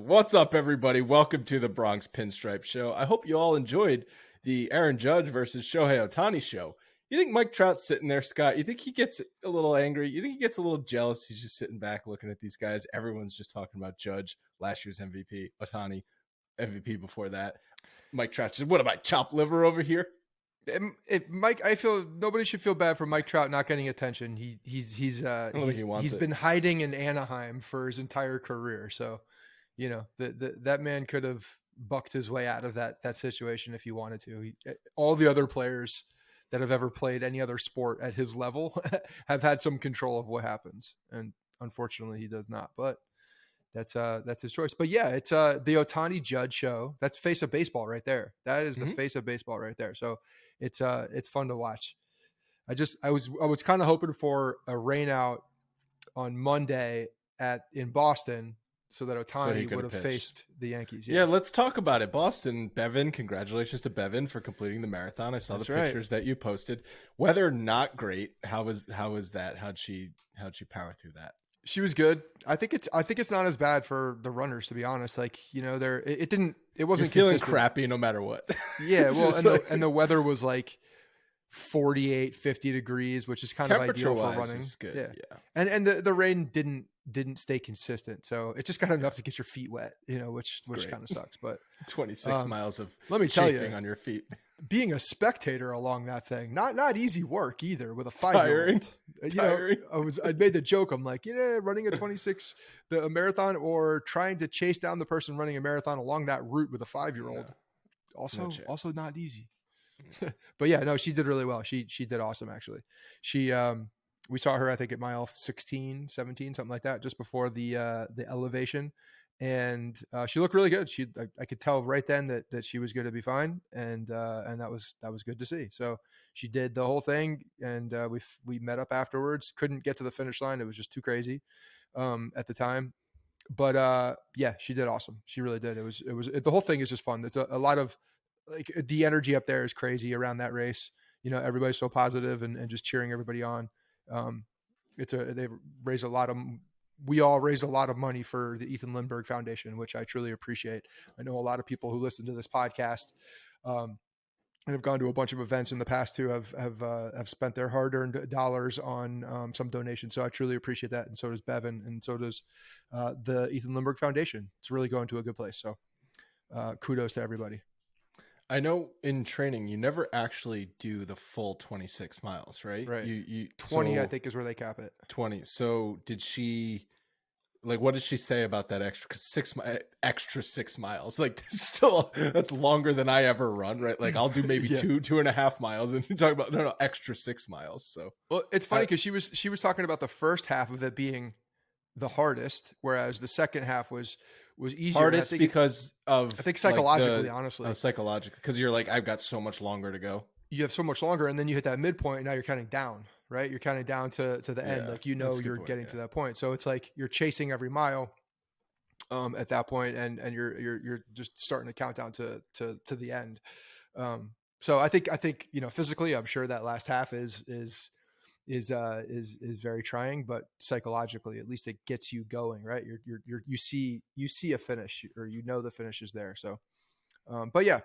What's up, everybody? Welcome to the Bronx Pinstripes show. I hope you all enjoyed the Aaron Judge versus Shohei Ohtani show. You think Mike Trout's sitting there, Scott? You think he gets a little angry? You think he gets a little jealous? He's just sitting back looking at these guys. Everyone's just talking about Judge, last year's MVP, Ohtani, MVP before that. Mike Trout said, what am I, chopped liver over here? Mike, I feel nobody should feel bad for Mike Trout not getting attention. He's been hiding in Anaheim for his entire career. So, you know, that man could have bucked his way out of that situation if he wanted to. All the other players that have ever played any other sport at his level have had some control of what happens, and unfortunately, he does not. But that's his choice. But yeah, it's the Ohtani Judge show. That's face of baseball right there. That is the face of baseball right there. So it's fun to watch. I was kind of hoping for a rain out on Monday in Boston so that Ohtani would have faced the Yankees. Yeah, let's talk about it. Boston, Bevan, congratulations to Bevan for completing the marathon. I saw the pictures that you posted. Weather not great. How was that? How'd she power through that? She was good. I think it's not as bad for the runners, to be honest. Like, you know, it wasn't feeling consistent. Crappy no matter what. Yeah, well, and the weather was like 48, 50 degrees, which is kind of ideal for running. Is good. Yeah. And the rain didn't stay consistent, so it just got enough to get your feet wet, you know, which kind of sucks. But 26 miles of let me tell you, on your feet. Being a spectator along that thing, not easy work either with a 5-year-old. You know, I made the joke. I'm like, running a marathon or trying to chase down the person running a marathon along that route with a 5-year-old. Also not easy. But yeah, no, she did really well. She did awesome, actually. We saw her, I think, at mile 16, 17, something like that, just before the elevation. And she looked really good. I could tell right then that she was going to be fine, and that was good to see. So she did the whole thing, and we met up afterwards. Couldn't get to the finish line; it was just too crazy at the time. But yeah, she did awesome. She really did. The whole thing is just fun. It's a lot of, like, the energy up there is crazy around that race. You know, everybody's so positive and just cheering everybody on. We all raised a lot of money for the Ethan Lindbergh Foundation, which I truly appreciate. I know a lot of people who listen to this podcast and have gone to a bunch of events in the past too have spent their hard-earned dollars on some donations. So I truly appreciate that, and so does Bevan, and so does the Ethan Lindbergh Foundation. It's really going to a good place. So kudos to everybody. I know in training, you never actually do the full 26 miles, right? Right. You 20, I think, is where they cap it. 20. So what did she say about that extra 6 miles? Like, that's longer than I ever run, right? Like, I'll do maybe 2.5 miles, and you talk about no extra 6 miles. So, well, it's funny because she was talking about the first half of it being the hardest, whereas the second half was easier. Hardest because of, I think, psychologically, honestly. Psychologically, because you're like, I've got so much longer to go. You have so much longer, and then you hit that midpoint, and now you're counting down, right? You're counting down to the end, like, you're getting to that point. So it's like you're chasing every mile at that point, and you're just starting to count down to the end. So I think physically, I'm sure that last half is very trying, but psychologically, at least it gets you going, right? You see a finish, or the finish is there. So, but yeah,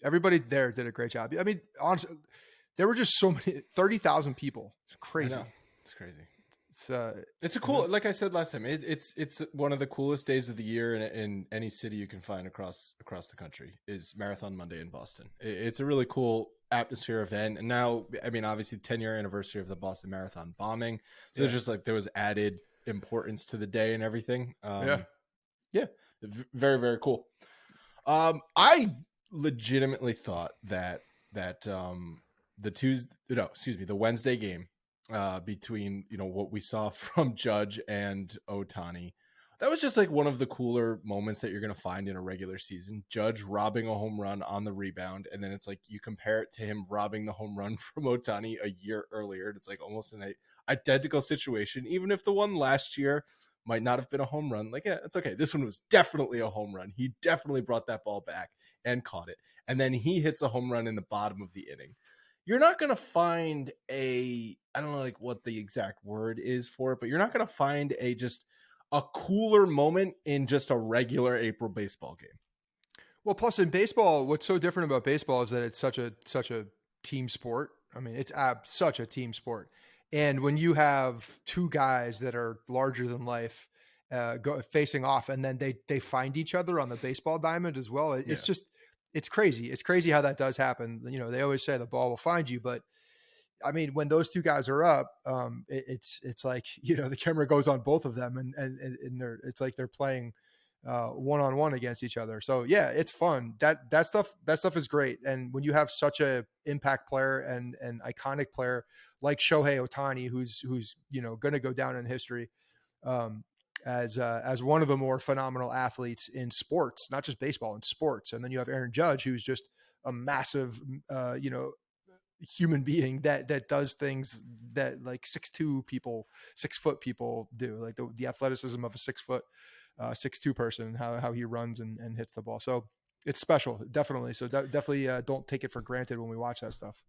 everybody there did a great job. I mean, honestly, there were just so many, 30,000 people. It's crazy. It's crazy. It's a cool, like I said last time, it's one of the coolest days of the year in any city you can find across the country is Marathon Monday in Boston. It's a really cool atmosphere event. And now, I mean, obviously 10-year anniversary of the Boston Marathon bombing. So there's just there was added importance to the day and everything. Very, very cool. I legitimately thought that the Wednesday game between what we saw from Judge and Ohtani, that was just like one of the cooler moments that you're going to find in a regular season. Judge robbing a home run on the rebound, and then it's like you compare it to him robbing the home run from Ohtani a year earlier. It's like almost an identical situation, even if the one last year might not have been a home run. Like, yeah, it's okay. This one was definitely a home run. He definitely brought that ball back and caught it. And then he hits a home run in the bottom of the inning. You're not going to find I don't know like what the exact word is for it, but you're not going to find a cooler moment in just a regular April baseball game. Well, plus in baseball, what's so different about baseball is that it's such a team sport. I mean, it's such a team sport. And when you have two guys that are larger than life facing off, and then they find each other on the baseball diamond as well, it's crazy. It's crazy how that does happen. You know, they always say the ball will find you, but I mean, when those two guys are up, it's like, you know, the camera goes on both of them, and it's like they're playing one-on-one against each other. So yeah, it's fun. That stuff is great. And when you have such a impact player and an iconic player like Shohei Ohtani, who's you know going to go down in history as one of the more phenomenal athletes in sports, not just baseball, in sports. And then you have Aaron Judge, who's just a massive you know, human being that does things that like 6'2" people, 6 foot people do, like the athleticism of a 6 foot 6'2" person, how he runs and hits the ball. So it's special, definitely. So definitely don't take it for granted when we watch that stuff.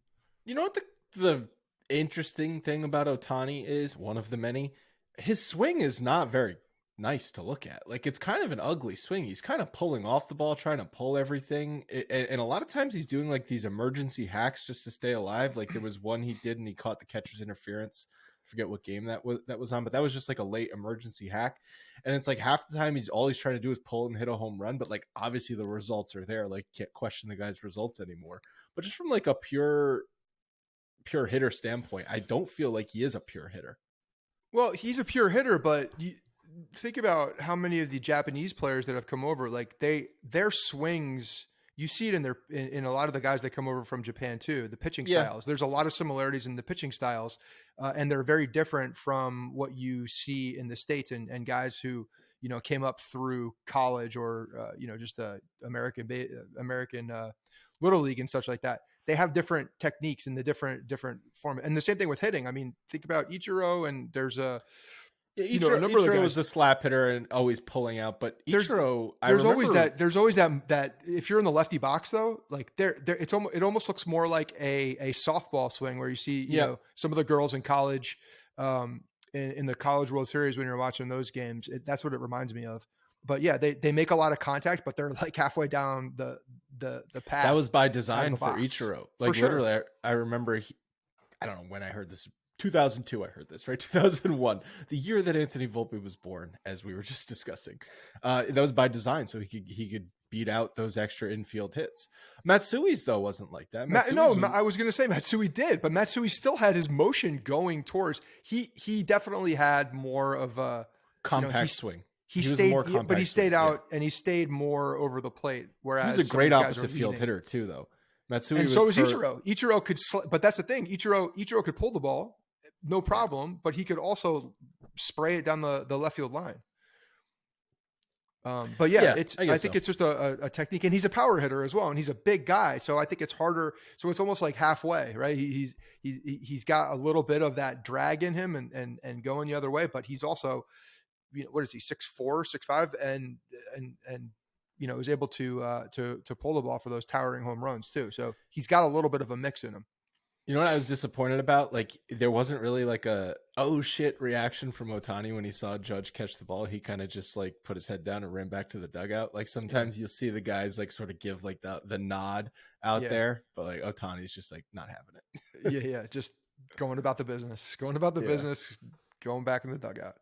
You know what the interesting thing about Ohtani is, one of the many, his swing is not very nice to look at. Like, it's kind of an ugly swing. He's kind of pulling off the ball, trying to pull everything. And a lot of times he's doing like these emergency hacks just to stay alive. Like there was one he did and he caught the catcher's interference. I forget what game that was on, but that was just like a late emergency hack. And it's like half the time all he's trying to do is pull and hit a home run. But like, obviously the results are there. Like, can't question the guy's results anymore. But just from like a pure hitter standpoint, I don't feel like he is a pure hitter. Well, he's a pure hitter, but think about how many of the Japanese players that have come over, like their swings, you see it in a lot of the guys that come over from Japan too, the pitching styles. There's a lot of similarities in the pitching styles, and they're very different from what you see in the States and guys who, you know, came up through college or, you know, just American Little League and such like that. They have different techniques in the different form. And the same thing with hitting. I mean, think about Ichiro, and there's Ichiro was the slap hitter and always pulling out, but Ichiro, there's always that if you're in the lefty box though, like it almost looks more like a softball swing where you see, you know, some of the girls in college, in the College World Series when you're watching those games, that's what it reminds me of. But yeah, they make a lot of contact, but they're like halfway down the path. That was by design for Ichiro. Like, for sure. Literally, I remember, I don't know when I heard this. 2002, I heard this, right? 2001, the year that Anthony Volpe was born, as we were just discussing. That was by design, so he could beat out those extra infield hits. Matsui's, though, wasn't like that. I was going to say Matsui did, but Matsui still had his motion going towards. He definitely had more of a compact swing. He stayed, but he stayed out and he stayed more over the plate. Whereas he was a great opposite field hitter too, though. Matsui, and so was Ichiro. Ichiro could, but that's the thing. Ichiro could pull the ball, no problem, but he could also spray it down the left field line. But yeah, I think it's just a technique, and he's a power hitter as well, and he's a big guy, so I think it's harder. So it's almost like halfway, right? He's got a little bit of that drag in him, and going the other way, but he's also, you know, what is he, 6'4", 6'5", and you know, is able to pull the ball for those towering home runs too. So he's got a little bit of a mix in him. You know what I was disappointed about? Like, there wasn't really like a oh shit reaction from Ohtani when he saw Judge catch the ball. He kind of just like put his head down and ran back to the dugout. Like, sometimes you'll see the guys like sort of give like the nod out there, but like Ohtani's just like not having it. yeah, just going about the business, going back in the dugout.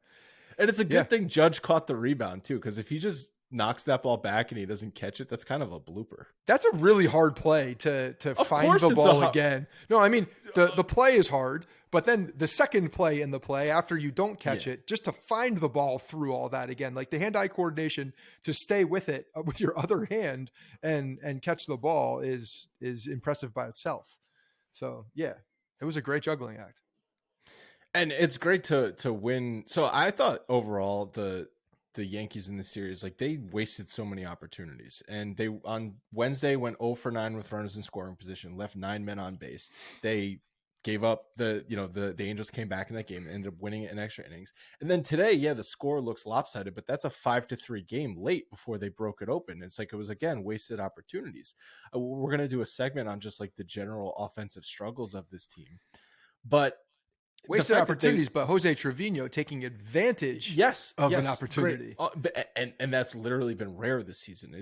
And it's a good thing Judge caught the rebound too, because if he just knocks that ball back and he doesn't catch it, that's kind of a blooper. That's a really hard play to find the ball again. No, I mean, the play is hard, but then the second play in the play after you don't catch it, just to find the ball through all that again, like the hand-eye coordination to stay with it with your other hand and catch the ball is impressive by itself. So yeah, it was a great juggling act. And it's great to win. So I thought overall the Yankees in the series, like, they wasted so many opportunities, and they on Wednesday went 0 for 9 with runners in scoring position, left 9 men on base. They gave up the Angels came back in that game and ended up winning it in extra innings. And then today, the score looks lopsided, but that's a 5-3 game late before they broke it open. It's like, it was, again, wasted opportunities. We're going to do a segment on just like the general offensive struggles of this team, but Wasted opportunities, but Jose Trevino taking advantage of an opportunity. And that's literally been rare this season.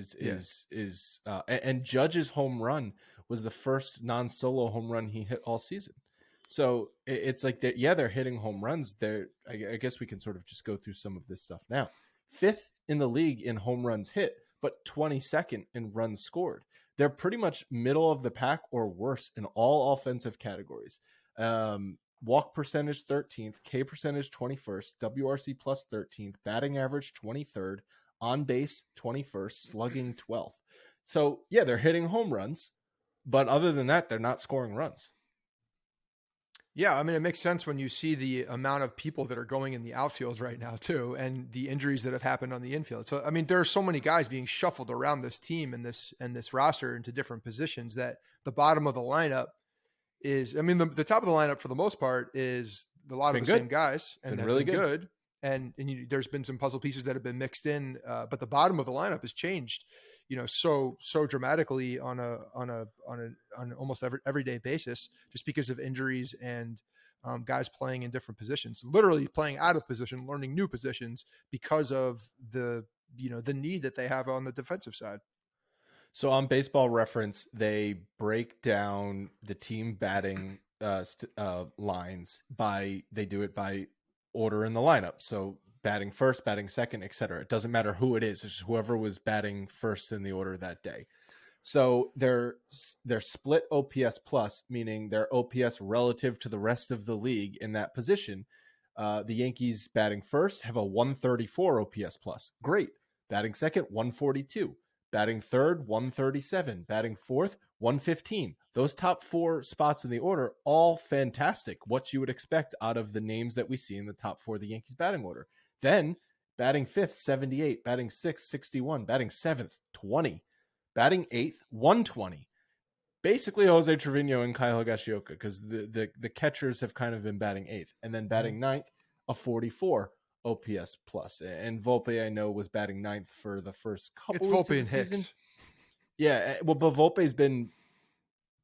And Judge's home run was the first non-solo home run he hit all season. So it's like they're hitting home runs. I guess we can sort of just go through some of this stuff now. 5th in the league in home runs hit, but 22nd in runs scored. They're pretty much middle of the pack or worse in all offensive categories. Walk percentage 13th, K percentage 21st, WRC plus 13th, batting average 23rd, on base 21st, slugging 12th. So yeah, they're hitting home runs, but other than that, they're not scoring runs. Yeah, I mean, it makes sense when you see the amount of people that are going in the outfield right now too, and the injuries that have happened on the infield. So, I mean, there are so many guys being shuffled around this team and this roster into different positions that the bottom of the lineup is, I mean, the top of the lineup for the most part is a lot of the same guys and been really good. And there's been some puzzle pieces that have been mixed in, but the bottom of the lineup has changed, so dramatically on an almost everyday basis, just because of injuries and guys playing in different positions, literally playing out of position, learning new positions because of the need that they have on the defensive side. So on Baseball Reference, they break down the team batting lines they do it by order in the lineup. So batting first, batting second, etc. It doesn't matter who it is. It's just whoever was batting first in the order that day. So they're split OPS plus, meaning their OPS relative to the rest of the league in that position. The Yankees batting first have a 134 OPS plus. Great. Batting second, 142. Batting third, 137. Batting fourth, 115. Those top 4 spots in the order, all fantastic. What you would expect out of the names that we see in the top 4 of the Yankees batting order. Then batting 5th, 78. Batting 6th, 61. Batting 7th, 20. Batting 8th, 120. Basically Jose Trevino and Kyle Higashioka, because the catchers have kind of been batting 8th. And then batting 9th, a 44 OPS plus. And Volpe, I know, was batting 9th for the first couple it's weeks Volpe of the and season. Hicks. Yeah, well, but Volpe's been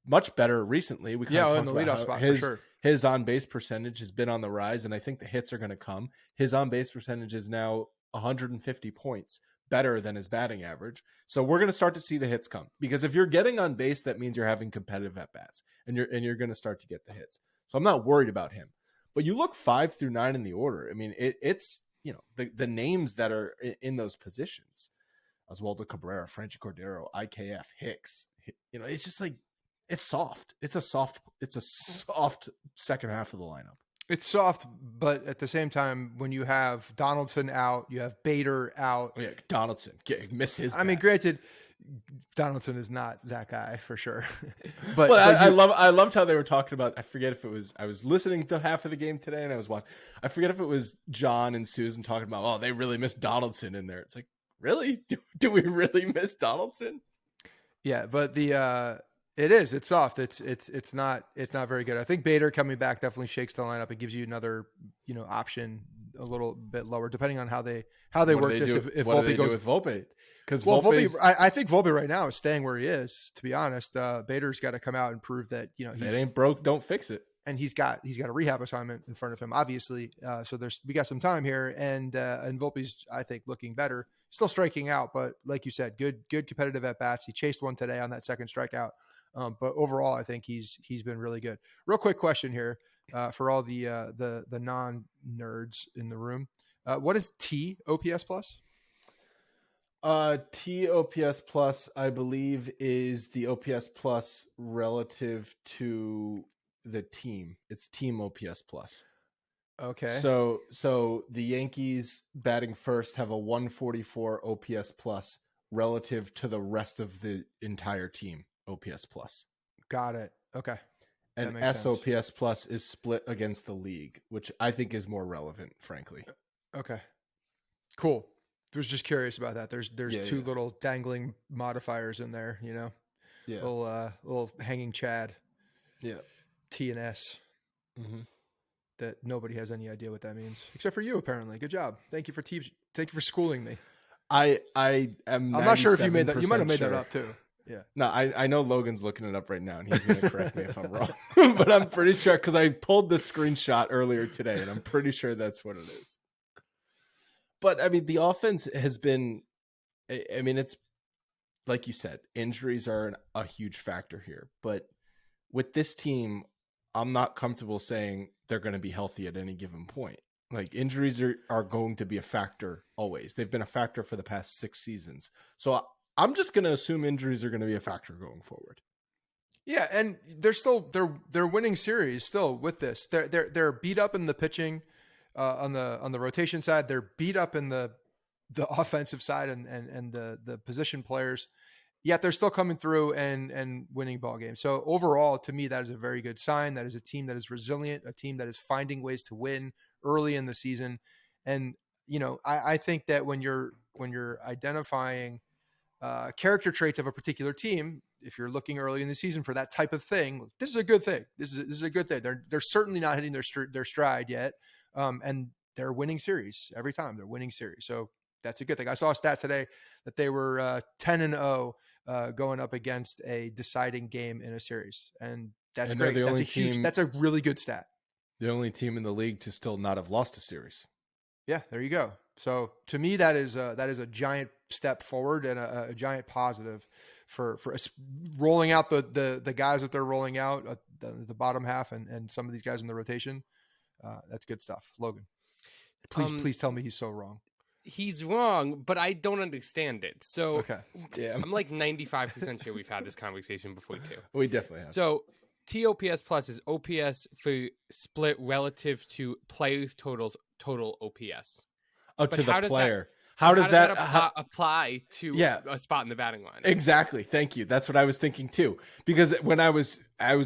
much better recently. We kind of in the leadoff spot for sure. His on-base percentage has been on the rise, and I think the hits are going to come. His on-base percentage is now 150 points better than his batting average. So we're going to start to see the hits come, because if you're getting on base, that means you're having competitive at-bats, and you're going to start to get the hits. So I'm not worried about him. But you look 5 through 9 in the order. I mean, it's the names that are in those positions: Oswaldo Cabrera, Franchi Cordero, IKF, Hicks. It's just like it's soft. It's a soft second half of the lineup. It's soft, but at the same time, when you have Donaldson out, you have Bader out. Oh, yeah, Donaldson, miss his. I mean, granted, Donaldson is not that guy for sure. but I loved how they were talking about. I forget if it was. I was listening to half of the game today, and I was watching. I forget if it was John and Susan talking about. Oh, they really missed Donaldson in there. It's like, really? Do we really miss Donaldson? Yeah, but it's soft. It's not very good. I think Bader coming back definitely shakes the lineup. It gives you another option a little bit lower, depending on how they work this. If Volpe goes with Volpe, because Volpe, I think Volpe right now is staying where he is. To be honest, Bader's got to come out and prove that if it ain't broke, don't fix it. And he's got a rehab assignment in front of him, obviously. So we got some time here, and Volpe's, I think, looking better. Still striking out, but like you said, good competitive at bats. He chased one today on that second strikeout. But overall, I think he's been really good. Real quick question here for all the non-nerds in the room. What is T OPS plus? T OPS plus, I believe, is the OPS plus relative to the team. It's team OPS plus. Okay. So the Yankees batting first have a 144 OPS plus relative to the rest of the entire team OPS plus. Got it. Okay. And SOPS plus is split against the league, which I think is more relevant, frankly. Okay. Cool. I was just curious about that. There's two little dangling modifiers in there, Yeah. Little hanging Chad. Yeah. T and S. Mm-hmm. That nobody has any idea what that means, except for you, apparently. Good job. Thank you for schooling me. I am. I'm not sure if you made that. You might have made that up too. Yeah. No, I know Logan's looking it up right now, and he's going to correct me if I'm wrong. But I'm pretty sure, because I pulled the screenshot earlier today, and I'm pretty sure that's what it is. But, I mean, the offense has been, I mean, it's, like you said, injuries are a huge factor here. But with this team, I'm not comfortable saying they're going to be healthy at any given point. Like, injuries are going to be a factor always. They've been a factor for the past 6 seasons. So I'm just going to assume injuries are going to be a factor going forward. Yeah, and they're winning series still with this. They're beat up in the pitching on the rotation side. They're beat up in the offensive side and the position players. Yet they're still coming through and winning ball games. So overall, to me, that is a very good sign. That is a team that is resilient, a team that is finding ways to win early in the season. And I think that when you're identifying character traits of a particular team, if you're looking early in the season for that type of thing, this is a good thing. This is a good thing. They're certainly not hitting their stride yet, and they're winning series every time. They're winning series, so that's a good thing. I saw a stat today that they were 10-0 going up against a deciding game in a series, and that's great. That's a really good stat. The only team in the league to still not have lost a series. Yeah, there you go. So to me, that is a giant step forward and a giant positive for rolling out the guys that they're rolling out the bottom half and some of these guys in the rotation. That's good stuff. Logan, please tell me he's so wrong. He's wrong, but I don't understand it. So okay. Damn. I'm like 95% sure we've had this conversation before too. We definitely have. So TOPS plus is OPS for split relative to players' total OPS. Oh, but to the player. How does that apply to a spot in the batting line? Exactly. Thank you. That's what I was thinking too. Because when I was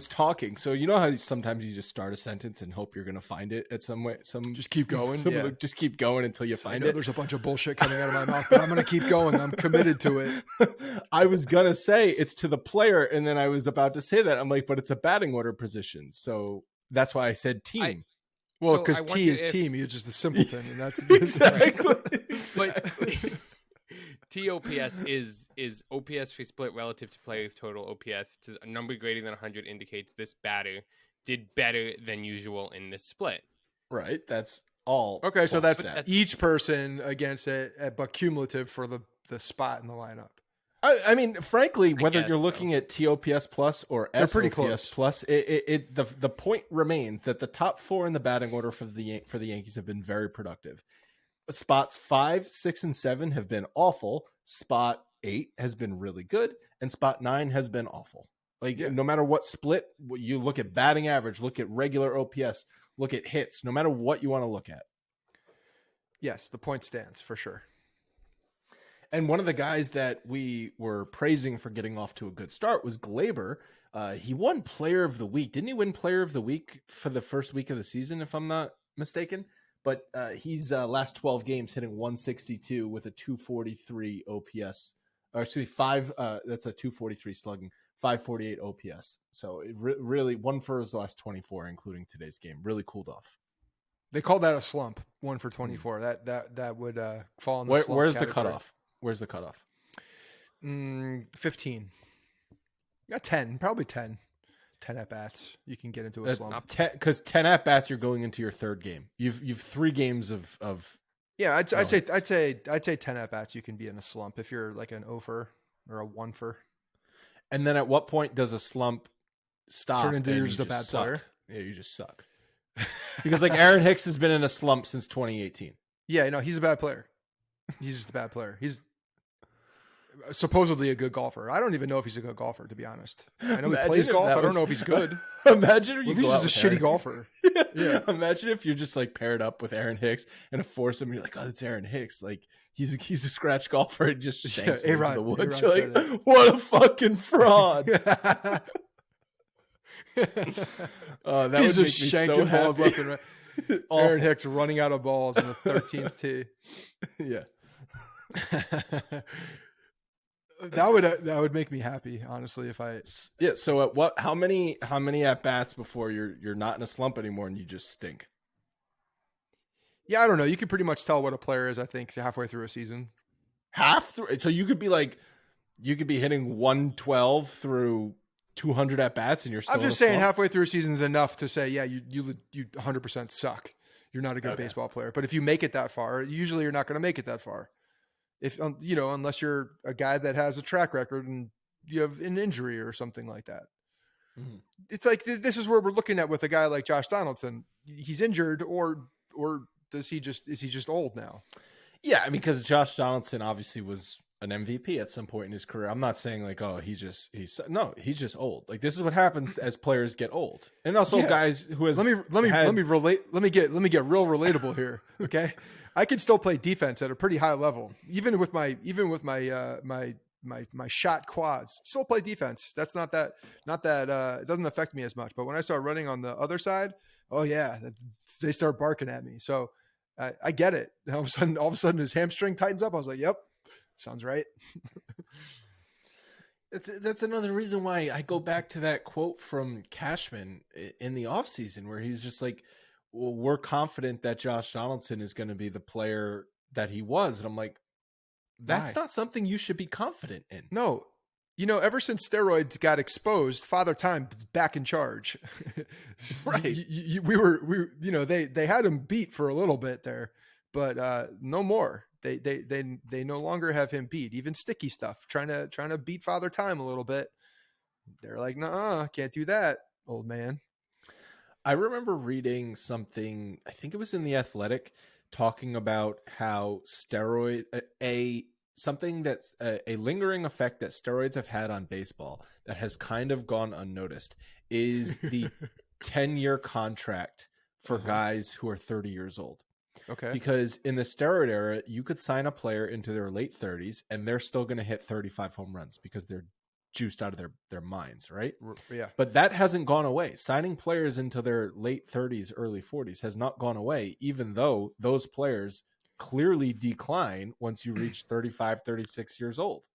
talking, so you know how sometimes you just start a sentence and hope you're going to find it at some way. Just keep going. Just keep going until you find it. There's a bunch of bullshit coming out of my mouth, but I'm going to keep going. I'm committed to it. I was going to say it's to the player, and then I was about to say that. I'm like, but it's a batting order position. So that's why I said team. Well, because T is team, you're just a simpleton, and that's exactly. But TOPS is OPS for split relative to players' total OPS. It's a number greater than 100 indicates this batter did better than usual in this split. Right. That's all. Okay, so that's each person against it, but cumulative for the spot in the lineup. I mean, frankly, whether you're looking at TOPS plus or SOPS plus, the point remains that the top 4 in the batting order for the Yankees have been very productive. Spots 5, 6, and 7 have been awful. Spot 8 has been really good, and spot 9 has been awful. No matter what split, you look at batting average, look at regular OPS, look at hits, no matter what you want to look at. Yes, the point stands for sure. And one of the guys that we were praising for getting off to a good start was Glaber. He won Player of the Week. Didn't he win Player of the Week for the first week of the season, if I'm not mistaken? But he's last 12 games hitting 162 with a 243 OPS. Or excuse me, that's a 243 slugging, 548 OPS. So it really, one for his last 24, including today's game. Really cooled off. They call that a slump, 1 for 24. That would fall in the slump Where's category. the cutoff? Where's the cutoff? 15. 10, probably 10. 10 at bats. You can get into a slump. Because 10 at bats, you're going into your third game. You've 3 games of. Yeah, I'd say 10 at bats. You can be in a slump if you're like an 0-fer or a 1-fer. And then at what point does a slump stop? Turn into you're just a bad player. Yeah, you just suck. Because like Aaron Hicks has been in a slump since 2018. Yeah, he's a bad player. He's just a bad player. He's supposedly a good golfer. I don't even know if he's a good golfer, to be honest. I know he plays golf. I don't know if he's good. Imagine if he's just a shitty golfer. Yeah. Imagine if you're just like paired up with Aaron Hicks and a foursome. You're like, oh, that's Aaron Hicks. Like he's a scratch golfer and just shanks into the woods. You're like, what a fucking fraud. That he's just shanking balls left and right. Aaron Hicks running out of balls in the 13th tee. Yeah. That would make me happy, honestly, if I. Yeah. So at what? How many at bats before you're not in a slump anymore and you just stink? Yeah, I don't know. You can pretty much tell what a player is, I think, halfway through a season. So you could be like, You could be hitting 112 through 200 at bats, and you're still. I'm just saying, halfway through a season is enough to say, yeah, you 100% suck. You're not a good baseball player. But if you make it that far, usually you're not going to make it that far. If unless you're a guy that has a track record and you have an injury or something like that. Mm-hmm. It's like this is where we're looking at with a guy like Josh Donaldson. He's injured, or is he just old now? Yeah, I mean, because Josh Donaldson obviously was an MVP at some point in his career. I'm not saying like, oh, he's just old. Like, this is what happens as players get old, and also guys who has. Let me relate. Let me get real relatable here. Okay, I can still play defense at a pretty high level, even with my shot quads. Still play defense. That's not that. It doesn't affect me as much. But when I start running on the other side, oh yeah, they start barking at me. So I get it. And all of a sudden, his hamstring tightens up. I was like, yep. Sounds right. That's another reason why I go back to that quote from Cashman in the offseason where he's just like, well, we're confident that Josh Donaldson is going to be the player that he was. And I'm like, that's not something you should be confident in. No. Ever since steroids got exposed, Father Time is back in charge. Right. They had him beat for a little bit there, but no more. They no longer have him beat. Even sticky stuff, trying to beat Father Time a little bit. They're like, nah, can't do that, old man. I remember reading something, I think it was in The Athletic, talking about how something that's a lingering effect that steroids have had on baseball that has kind of gone unnoticed is the 10-year contract for guys who are 30 years old. Okay. Because in the steroid era, you could sign a player into their late 30s and they're still going to hit 35 home runs because they're juiced out of their minds, right? Yeah. But that hasn't gone away. Signing players into their late 30s, early 40s has not gone away, even though those players clearly decline once you reach 35, 36 years old.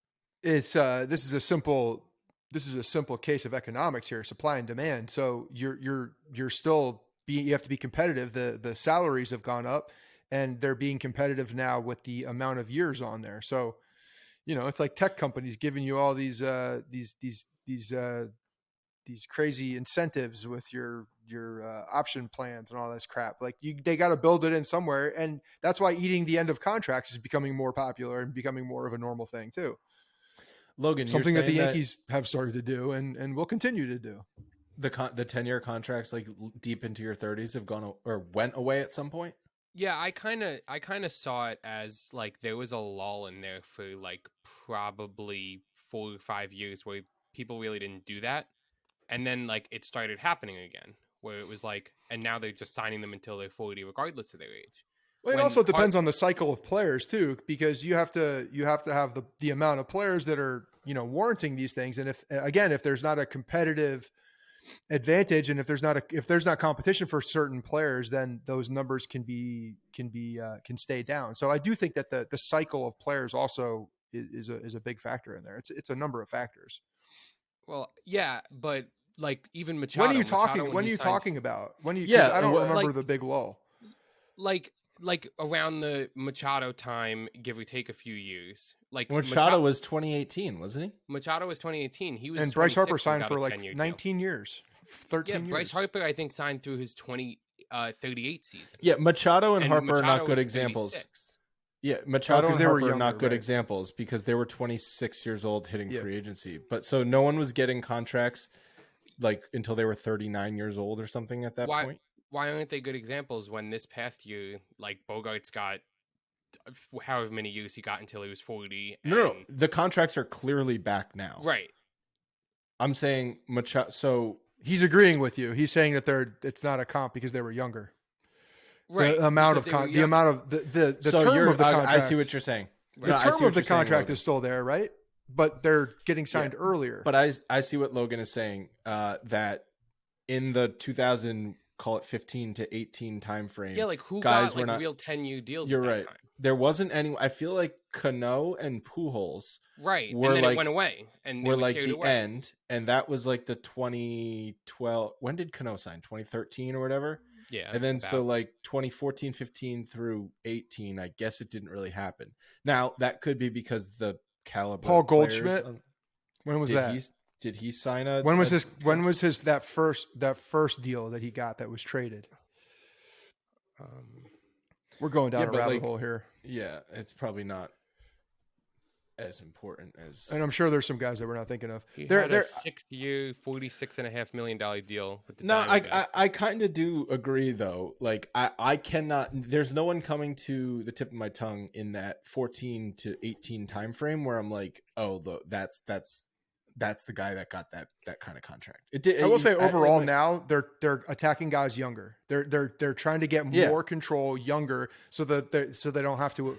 It's this is a simple case of economics here, supply and demand. So you're still you have to be competitive. The salaries have gone up and they're being competitive now with the amount of years on there. So, it's like tech companies giving you all these crazy incentives with your option plans and all this crap. Like they got to build it in somewhere. And that's why eating the end of contracts is becoming more popular and becoming more of a normal thing too. Logan, something that the Yankees have started to do and will continue to do. The 10-year contracts, like deep into your 30s, have gone or went away at some point. Yeah, I kind of saw it as like there was a lull in there for like probably 4 or 5 years where people really didn't do that, and then like it started happening again, where it was like, and now they're just signing them until they're 40, regardless of their age. Well, it also depends on the cycle of players too, because you have to have the amount of players that are warranting these things, and if there's not a competitive advantage and if there's not competition for certain players, then those numbers can stay down. So I do think that the cycle of players also is a big factor in there. It's a number of factors. Well, yeah, but like even Machado. When are you talking about? Yeah, I don't remember the big lull. Like around the Machado time, give or take a few years. Like Machado was 2018, wasn't he? Machado was 2018. He was, and Bryce Harper signed for like 19 years, 13 years. Bryce Harper, I think, signed through his 38 season. Yeah, Machado and Harper are not good examples. 36. Yeah, Machado and Harper are not good examples because they were 26 years old hitting free agency. But so no one was getting contracts like until they were 39 years old or something at that point. Why aren't they good examples when this past year, like Bogarts got however many years he got until he was 40? No, the contracts are clearly back now. Right. I'm saying Machado. So he's agreeing with you. He's saying that it's not a comp because they were younger. Right. The amount of the term of the contract. I see what you're saying. The term of the contract is still there, right? But they're getting signed earlier. But I see what Logan is saying. That in the 2000. Call it 15 to 18 time frame. Yeah, like who guys got like real 10-year deals? You're at that right. time? There wasn't any. I feel like Cano and Pujols, right? And then it went away, and were like the end, and that was like the 2012. When did Cano sign? 2013 or whatever. Yeah, and then so like 2014, 15 through 18. I guess it didn't really happen. Now that could be because the caliber. Paul players Goldschmidt. When was that? Did he sign a? When was his that first deal that he got that was traded? We're going down a rabbit hole here. Yeah, it's probably not as important as. And I'm sure there's some guys that we're not thinking of. They're a 6-year, $46.5 million deal. With the no, I kind of do agree though. Like I cannot. There's no one coming to the tip of my tongue in that 14 to 18 time frame where I'm like, oh, that's the guy that got that kind of contract. I will say overall now they're attacking guys younger. They're trying to get more control younger so they don't have to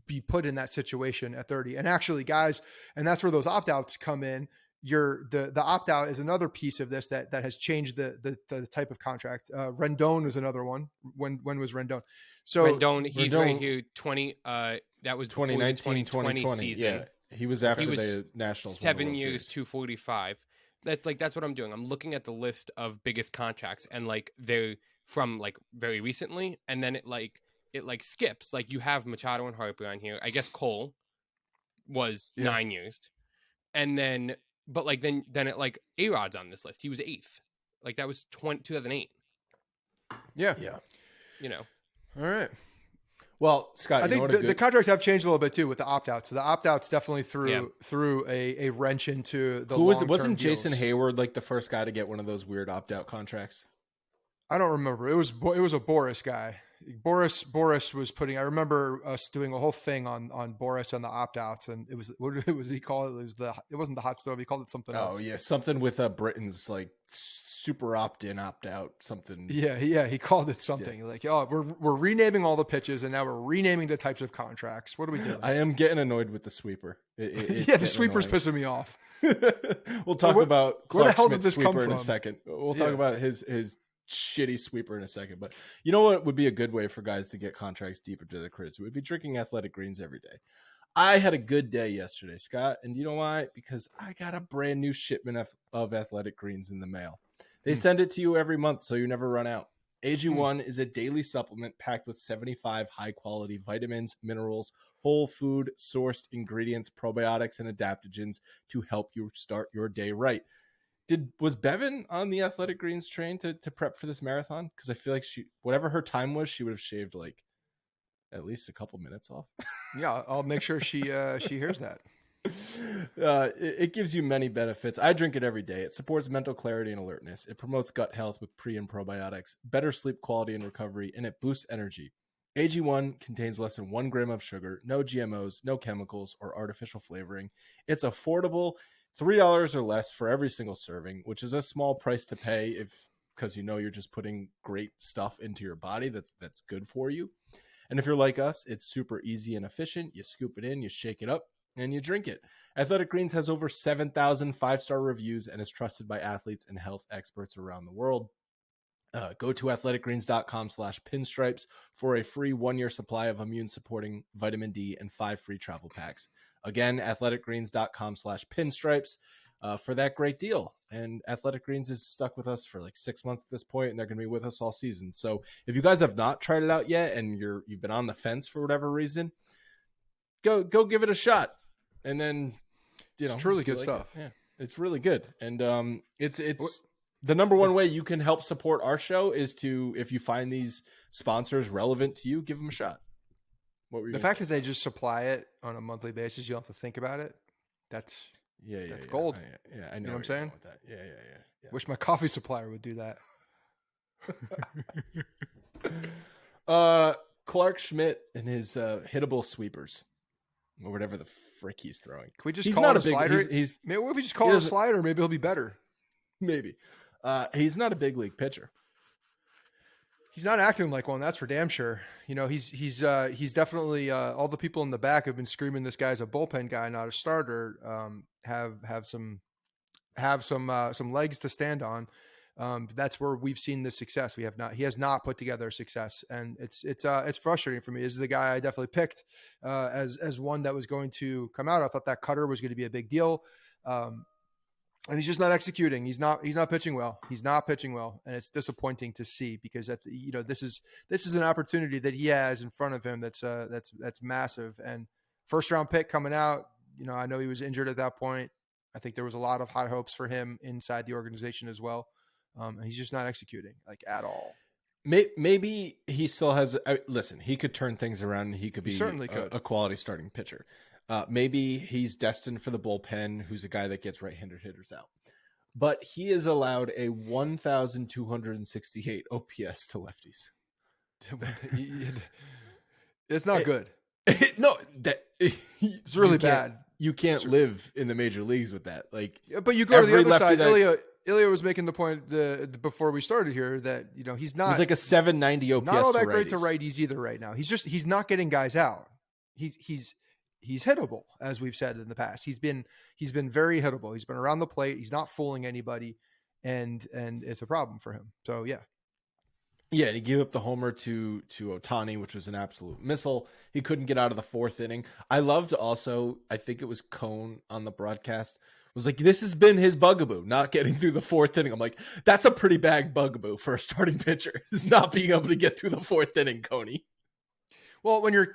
be put in that situation at 30. And actually guys, and that's where those opt-outs come in. The opt-out is another piece of this that has changed the type of contract. Rendon was another one. When was Rendon? So Rendon, he's right here 20 that was 2019 2020 season. Yeah. He was after the Nationals. 7 years, 245. That's what I'm doing. I'm looking at the list of biggest contracts, and like they're from like very recently, and then it skips. Like you have Machado and Harper on here. I guess Cole was 9 years, and then then it like A-Rod's on this list. He was 8th. Like that was 2008. Yeah. You know. All right. Well, Scott, I think the contracts have changed a little bit too with the opt-outs. So the opt-outs definitely threw a wrench into the long-term wasn't deals. Jason Hayward like the first guy to get one of those weird opt-out contracts? I don't remember. It was a Boris guy. Boris was putting. I remember us doing a whole thing on Boris and the opt-outs, and it was what was he called? It wasn't the hot stove. He called it something else. Oh yeah, something with Britain's like super opt-in, opt-out, something. Yeah, he called it something. Yeah. Like, oh, we're renaming all the pitches, and now we're renaming the types of contracts. What are we doing? I am getting annoyed with the sweeper. The sweeper's pissing me off. We'll talk about where the hell did Schmidt's this come sweeper from? in a second. We'll talk about his shitty sweeper in a second. But you know what would be a good way for guys to get contracts deeper to their careers? It would be drinking Athletic Greens every day. I had a good day yesterday, Scott, and you know why? Because I got a brand new shipment of Athletic Greens in the mail. They send it to you every month, so you never run out. AG1 is a daily supplement packed with 75 high-quality vitamins, minerals, whole food sourced ingredients, probiotics, and adaptogens to help you start your day right. Was Bevan on the Athletic Greens train to prep for this marathon? Because I feel like whatever her time was, she would have shaved like at least a couple minutes off. Yeah, I'll make sure she hears that. It gives you many benefits. I drink it every day. It supports mental clarity and alertness. It promotes gut health with pre and probiotics, better sleep quality and recovery, and it boosts energy. AG1 contains less than 1 gram of sugar, no GMOs, no chemicals, or artificial flavoring. It's affordable, $3 or less for every single serving, which is a small price to pay because you're just putting great stuff into your body that's good for you. And if you're like us, it's super easy and efficient. You scoop it in, you shake it up, and you drink it. Athletic Greens has over 7,000 5-star reviews and is trusted by athletes and health experts around the world. Go to athleticgreens.com/pinstripes for a free 1-year supply of immune-supporting vitamin D and 5 free travel packs. Again, athleticgreens.com/pinstripes for that great deal. And Athletic Greens is stuck with us for like 6 months at this point, and they're going to be with us all season. So if you guys have not tried it out yet and you've been on the fence for whatever reason, go give it a shot. And then, it's truly good stuff. Yeah, it's really good. And it's the number one way you can help support our show is to, if you find these sponsors relevant to you, give them a shot. The fact that they just supply it on a monthly basis, you don't have to think about it. That's gold. Yeah, I know, you know what I'm saying? With that. Yeah. Wish my coffee supplier would do that. Clark Schmidt and his hittable sweepers. Or whatever the frick he's throwing. Can we just call it a slider? Maybe if we just call it a slider, maybe he'll be better. Maybe. He's not a big league pitcher. He's not acting like one. That's for damn sure. He's definitely all the people in the back have been screaming this guy's a bullpen guy, not a starter. Have some legs to stand on. That's where we've seen the success. He has not put together success, and it's frustrating for me. This is the guy I definitely picked as one that was going to come out. I thought that cutter was going to be a big deal. And he's just not executing. He's not pitching well. He's not pitching well. And it's disappointing to see because this is an opportunity that he has in front of him. That's massive. And first round pick coming out, I know he was injured at that point. I think there was a lot of high hopes for him inside the organization as well. And he's just not executing like at all. Maybe he still has. Listen, he could turn things around. And he could be certainly could. A quality starting pitcher. Maybe he's destined for the bullpen. Who's a guy that gets right-handed hitters out. But he is allowed a 1,268 OPS to lefties. It's not good. No, it's really bad. You can't live in the major leagues with that. Like, but you go to the other side. Ilya was making the point before we started here that he's not. He's like a 790 OPS. Not all that great to righties either right now. He's not getting guys out. He's hittable, as we've said in the past. He's been very hittable. He's been around the plate. He's not fooling anybody, and it's a problem for him. So yeah. Yeah, he gave up the homer to Ohtani, which was an absolute missile. He couldn't get out of the fourth inning. I loved also, I think it was Cone on the broadcast, was like, this has been his bugaboo, not getting through the fourth inning. I'm like, that's a pretty bad bugaboo for a starting pitcher, is not being able to get through the fourth inning, Coney. Well, when you're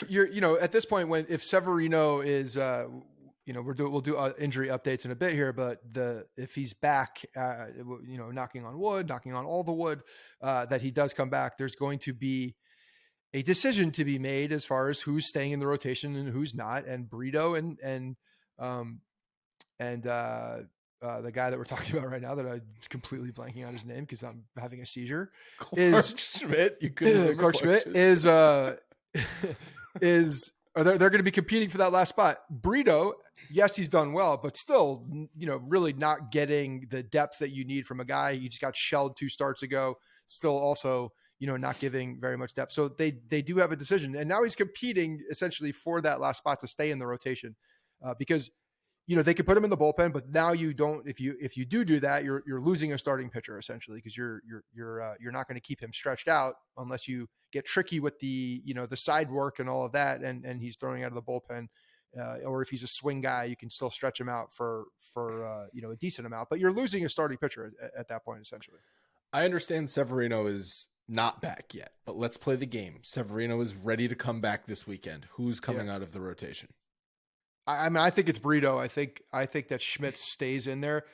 at this point, if Severino is we'll do injury updates in a bit here, but if he's back, knocking on wood, knocking on all the wood, that he does come back, there's going to be a decision to be made as far as who's staying in the rotation and who's not. And Brito and the guy that we're talking about right now that I'm completely blanking on his name because I'm having a seizure Schmidt. You couldn't Clark Schmidt is they're going to be competing for that last spot. Brito, yes, he's done well, but still, really not getting the depth that you need from a guy. He just got shelled 2 starts ago. Still also, not giving very much depth. So they do have a decision. And now he's competing essentially for that last spot to stay in the rotation because, they could put him in the bullpen, but now you don't, if you do that, you're losing a starting pitcher essentially because you're not going to keep him stretched out unless you get tricky with the side work and all of that. And he's throwing out of the bullpen. Or if he's a swing guy, you can still stretch him out for a decent amount, but you're losing a starting pitcher at that point, essentially. I understand Severino is not back yet, but let's play the game. Severino is ready to come back this weekend. Who's coming out of the rotation? I mean, I think it's Brito. I think that Schmidt stays in there,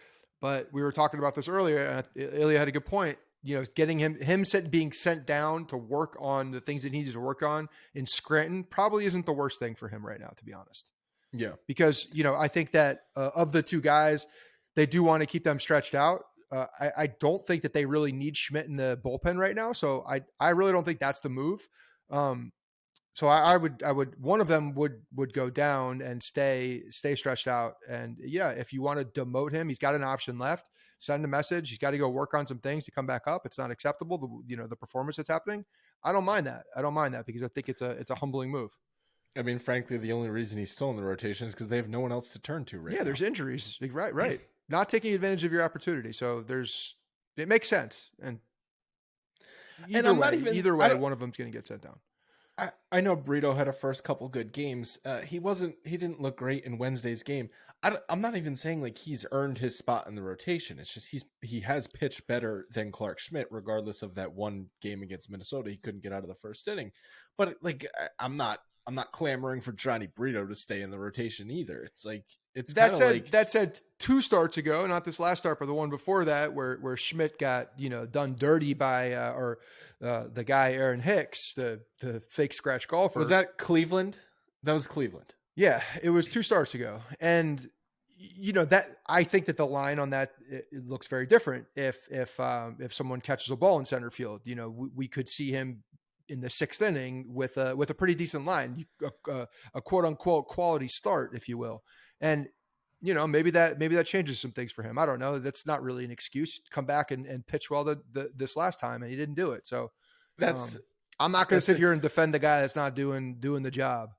but we were talking about this earlier, and Ilya had a good point. Getting him being sent down to work on the things that he needs to work on in Scranton probably isn't the worst thing for him right now, to be honest. Yeah. Because, I think that of the 2 guys, they do want to keep them stretched out. I don't think that they really need Schmidt in the bullpen right now. So I really don't think that's the move. So I would one of them would go down and stay stretched out. And yeah, if you want to demote him, he's got an option left. Send a message. He's got to go work on some things to come back up. It's not acceptable. The performance that's happening. I don't mind that. Because I think it's a humbling move. I mean, frankly, the only reason he's still in the rotation is because they have no one else to turn to right now. There's injuries. Right. Not taking advantage of your opportunity. So it makes sense. And either way, one of them's going to get sent down. I know Brito had a first couple good games. He didn't look great in Wednesday's game. I'm not even saying like he's earned his spot in the rotation. It's just he has pitched better than Clark Schmidt, regardless of that one game against Minnesota. He couldn't get out of the first inning. But like, I'm not clamoring for Johnny Brito to stay in the rotation either. It's like that said 2 starts ago, not this last start, but the one before that, where Schmidt got done dirty by the guy Aaron Hicks, the fake scratch golfer. Was that Cleveland? That was Cleveland. Yeah, it was 2 starts ago, and that I think that the line on that it looks very different. If someone catches a ball in center field, we could see him in the 6th inning with a pretty decent line, a quote unquote quality start, if you will. And, maybe that changes some things for him. I don't know. That's not really an excuse. Come back and pitch well this last time, and he didn't do it. So I'm not going to sit here and defend the guy that's not doing the job.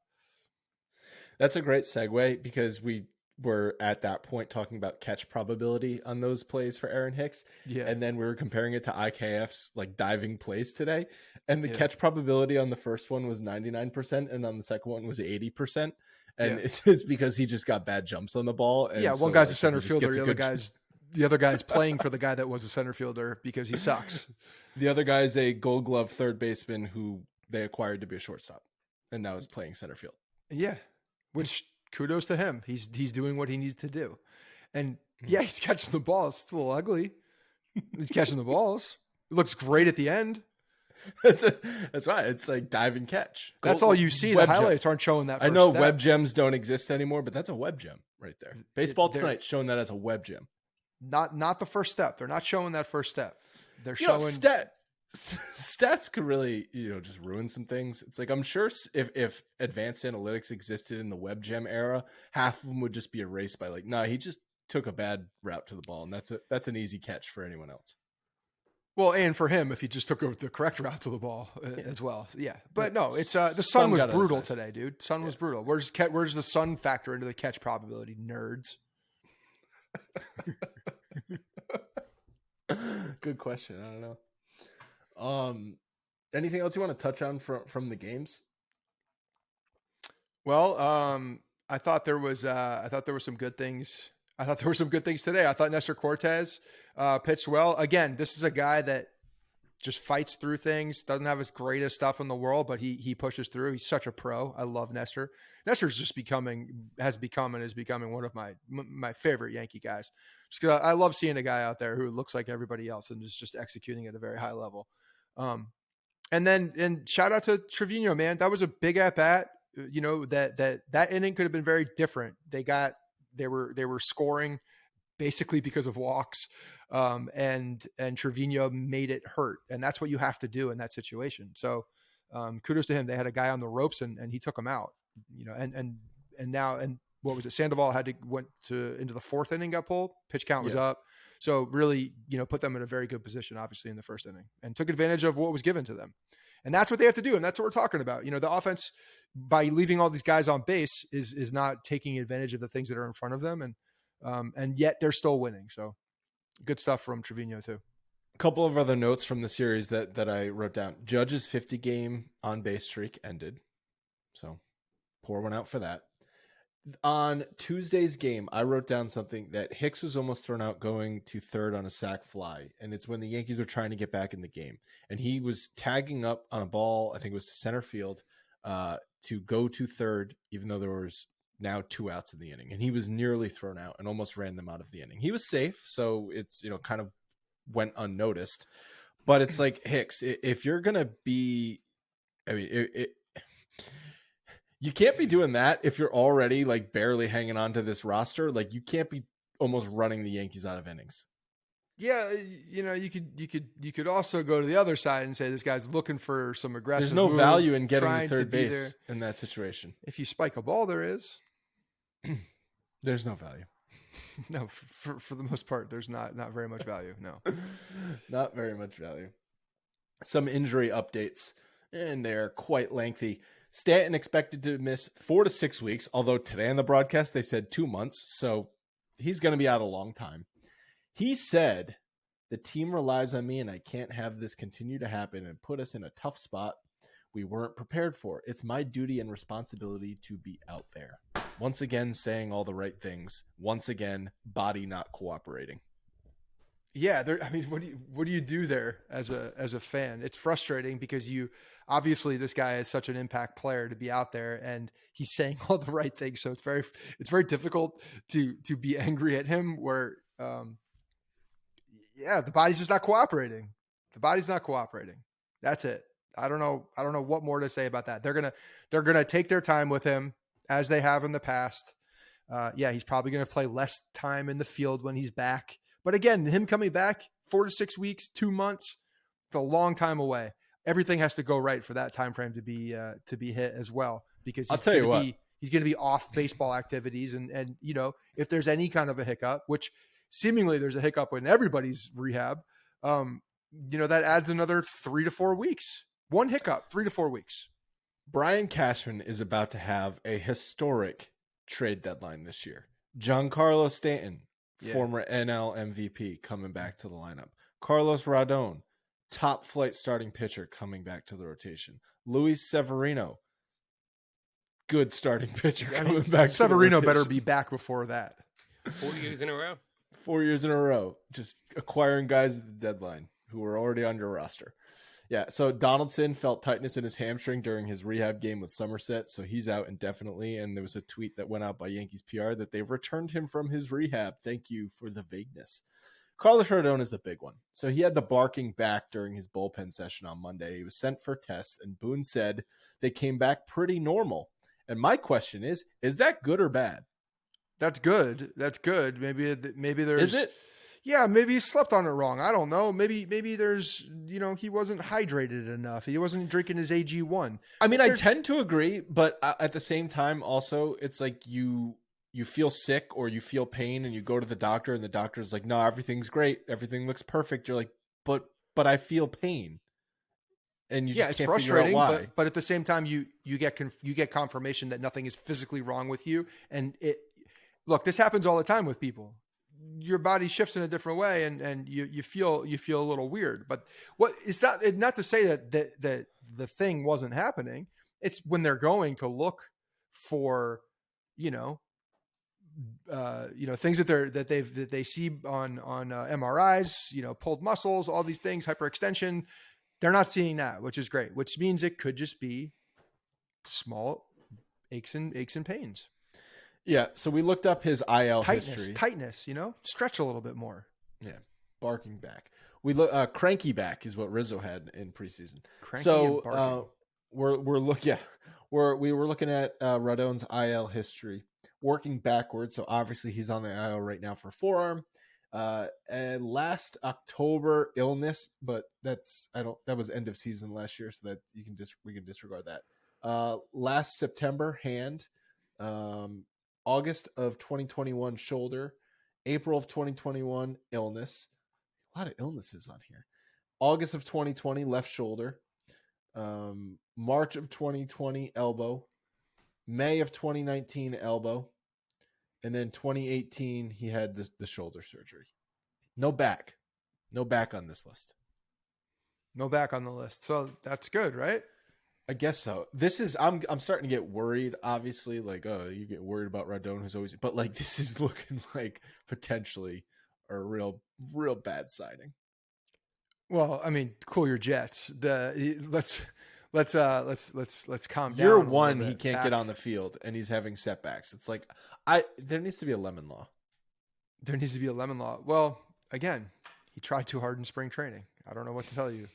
That's a great segue because we were at that point talking about catch probability on those plays for Aaron Hicks. Yeah. And then we were comparing it to IKF's like diving plays today. And the catch probability on the first one was 99% and on the second one was 80%. And it's because he just got bad jumps on the ball. And one guy's a center fielder. The other guy's playing for the guy that was a center fielder because he sucks. The other guy's a Gold Glove third baseman who they acquired to be a shortstop and now is playing center field. Yeah. Which kudos to him. He's doing what he needs to do. And yeah, he's catching the balls. It's a little ugly. He's catching the balls. It looks great at the end. That's right. It's like dive and catch. That's all you see. The highlights aren't showing that. I know web gems don't exist anymore, but that's a web gem right there. Baseball Tonight showing that as a web gem. Not the first step. They're not showing that first step. They're showing stats could really, just ruin some things. It's like, I'm sure if advanced analytics existed in the web gem era, half of them would just be erased by like, he just took a bad route to the ball, and that's an easy catch for anyone else. Well, and for him, if he just took the correct route to the ball as well. Yeah. But no, it's the sun was brutal today, dude. Sun was brutal. Where's the sun factor into the catch probability, nerds? Good question. I don't know. Anything else you want to touch on from the games? Well, I thought there was some good things. I thought there were some good things today. I thought Nestor Cortes pitched well. Again, this is a guy that just fights through things, doesn't have his greatest stuff in the world, but he pushes through. He's such a pro. I love Nestor. Nestor's just is becoming one of my favorite Yankee guys. Just 'cause I love seeing a guy out there who looks like everybody else and is just executing at a very high level. And shout out to Trevino, man. That was a big at bat. That inning could have been very different. They were scoring basically because of walks. And Trevino made it hurt. And that's what you have to do in that situation. So kudos to him. They had a guy on the ropes and he took him out, and what was it? Sandoval went into the fourth inning, got pulled, pitch count was up. So really, put them in a very good position, obviously in the first inning, and took advantage of what was given to them. And that's what they have to do. And that's what we're talking about. The offense, by leaving all these guys on base, is not taking advantage of the things that are in front of them. And yet they're still winning. So good stuff from Trevino too. A couple of other notes from the series that I wrote down. Judge's 50-game on-base streak ended. So pour one out for that. On Tuesday's game, I wrote down something that Hicks was almost thrown out going to third on a sac fly. And it's when the Yankees were trying to get back in the game. And he was tagging up on a ball, I think it was to center field, to go to third, even though there was now 2 outs in the inning. And he was nearly thrown out and almost ran them out of the inning. He was safe, so it's, kind of went unnoticed. But it's like, Hicks, if you're going to be, you can't be doing that if you're already like barely hanging on to this roster. Like, you can't be almost running the Yankees out of innings. Yeah, you could also go to the other side and say this guy's looking for some aggressive. There's no move, value in getting to third base there. In that situation. If you spike a ball, there is. There's no value. No, for the most part, there's not very much value. No, not very much value. Some injury updates, and they're quite lengthy. Stanton expected to miss 4 to 6 weeks, although today on the broadcast they said 2 months, so he's going to be out a long time. He said, "The team relies on me, and I can't have this continue to happen and put us in a tough spot we weren't prepared for. It's my duty and responsibility to be out there." Once again, saying all the right things. Once again, body not cooperating. Yeah, what do you do there as a fan? It's frustrating because obviously this guy is such an impact player to be out there, and he's saying all the right things. So it's very difficult to be angry at him. Where the body's just not cooperating. The body's not cooperating. That's it. I don't know what more to say about that. They're gonna take their time with him as they have in the past. He's probably gonna play less time in the field when he's back. But again, him coming back 4 to 6 weeks, 2 months, it's a long time away. Everything has to go right for that time frame to be hit as well, because he's going to be off baseball activities, and if there's any kind of a hiccup, which seemingly there's a hiccup in everybody's rehab, that adds another 3 to 4 weeks. One hiccup, 3 to 4 weeks. Brian Cashman is about to have a historic trade deadline this year. Giancarlo Stanton, former NL MVP, coming back to the lineup. Carlos Rodon, top flight starting pitcher, coming back to the rotation. Luis Severino, good starting pitcher, coming back. Severino better be back before that. 4 years in a row. 4 years in a row, just acquiring guys at the deadline who were already on your roster. Yeah, so Donaldson felt tightness in his hamstring during his rehab game with Somerset, so he's out indefinitely. And there was a tweet that went out by Yankees PR that they've returned him from his rehab. Thank you for the vagueness. Carlos Rodon is the big one. So he had the barking back during his bullpen session on Monday. He was sent for tests, and Boone said they came back pretty normal. And my question is that good or bad? That's good. That's good. Maybe there's... Is it? Yeah, maybe he slept on it wrong. I don't know. Maybe there's, he wasn't hydrated enough. He wasn't drinking his AG1. I mean, I tend to agree, but at the same time, also, it's like you feel sick or you feel pain and you go to the doctor and the doctor's like, no, everything's great. Everything looks perfect. You're like, but I feel pain. And you just it's can't frustrating, figure out why. But at the same time, you get confirmation that nothing is physically wrong with you. And look, this happens all the time with people. Your body shifts in a different way and you feel a little weird, but it's not to say that the thing wasn't happening. It's when they're going to look for, things that they see on MRIs, pulled muscles, all these things, hyperextension. They're not seeing that, which is great, which means it could just be small aches and pains. Yeah, so we looked up his IL history. Tightness, stretch a little bit more. Yeah, barking back. We look cranky back is what Rizzo had in preseason. Cranky and barking. we were looking at Rodon's IL history, working backwards. So obviously he's on the IL right now for forearm. And last October illness, but that was end of season last year, so that we can disregard that. Last September hand. August of 2021 shoulder, April of 2021 illness. A lot of illnesses on here. August of 2020 left shoulder, March of 2020 elbow, May of 2019 elbow, and then 2018 he had the shoulder surgery. No back on this list. No back on the list. So that's good, right? I guess so. This is I'm starting to get worried. Obviously, like, oh, you get worried about Rodon, who's always, but like this is looking like potentially a real bad signing. Well, I mean, cool your jets. Let's calm down. Year one, he can't get on the field, and he's having setbacks. It's like there needs to be a lemon law. There needs to be a lemon law. Well, again, he tried too hard in spring training. I don't know what to tell you.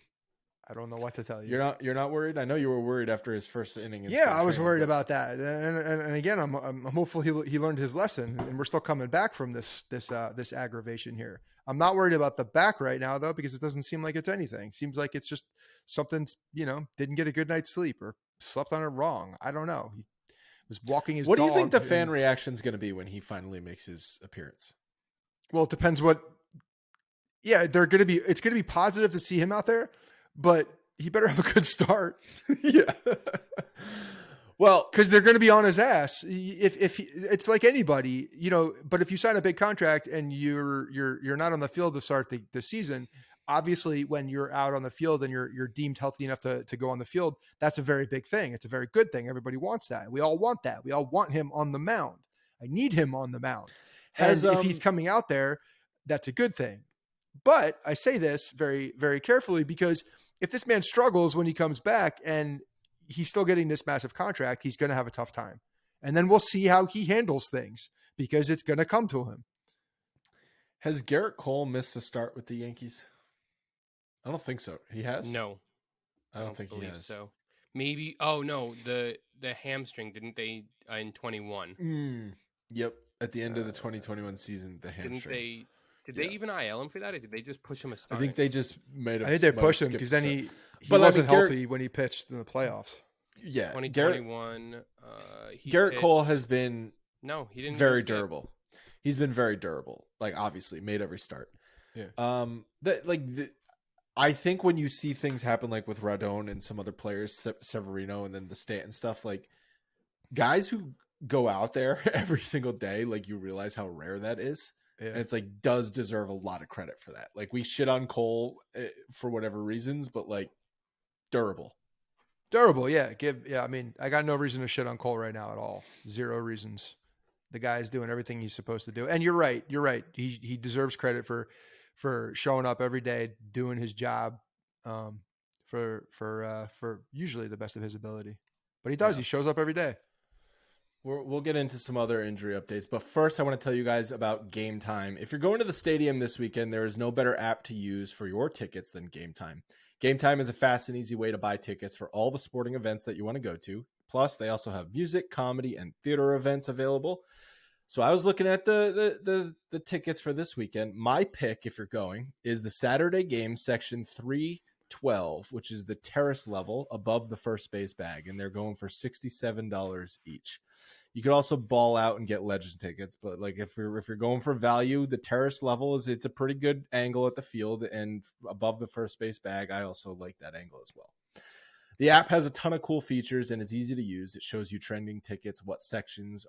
You're not worried? I know you were worried after his first inning. Yeah, I was worried about that. And again, I'm hopeful he learned his lesson, and we're still coming back from this aggravation here. I'm not worried about the back right now though, because it doesn't seem like it's anything. Seems like it's just something, didn't get a good night's sleep or slept on it wrong. I don't know. He was walking his dog. What do you think the fan reaction is going to be when he finally makes his appearance? Well, it depends it's going to be positive to see him out there. But he better have a good start. Yeah. Well, because they're going to be on his ass. If it's like anybody, but if you sign a big contract and you're not on the field to start the season, obviously when you're out on the field and you're deemed healthy enough to go on the field, that's a very big thing. It's a very good thing. Everybody wants that. We all want that. We all want him on the mound. I need him on the mound. And if he's coming out there, that's a good thing. But I say this very, very carefully, because if this man struggles when he comes back and he's still getting this massive contract, he's going to have a tough time. And then we'll see how he handles things, because it's going to come to him. Has Garrett Cole missed a start with the Yankees? I don't think so. He has? No. I don't think he has. So maybe. Oh no, the hamstring, didn't they in 21? Yep. At the end of the 2021 season, the hamstring. Did they even IL him for that, or did they just push him a start? I think they just made him. I think they pushed him because then he wasn't healthy when he pitched in the playoffs. Yeah, 2021. Garrett Cole has been he didn't very durable. He's been very durable. Like, obviously made every start. Yeah. I think when you see things happen like with Rodon and some other players, Severino, and then the Stanton stuff, like guys who go out there every single day, like you realize how rare that is. Yeah. And it's like, does deserve a lot of credit for that. Like, we shit on Cole for whatever reasons, but like durable. Yeah. I mean, I got no reason to shit on Cole right now at all. Zero reasons. The guy's doing everything he's supposed to do. And you're right. He deserves credit for showing up every day, doing his job, for usually the best of his ability. But he does. He shows up every day. We'll get into some other injury updates, but first I want to tell you guys about Game Time. If you're going to the stadium this weekend, there is no better app to use for your tickets than Game Time. Game Time is a fast and easy way to buy tickets for all the sporting events that you want to go to. Plus, they also have music, comedy, and theater events available. So I was looking at the tickets for this weekend. My pick, if you're going, is the Saturday game section 312, which is the terrace level above the first base bag, and they're going for $67 each. You could also ball out and get legend tickets, but like if you're going for value, the terrace level it's a pretty good angle at the field, and above the first base bag, I also like that angle as well. The app has a ton of cool features and is easy to use. It shows you trending tickets, what sections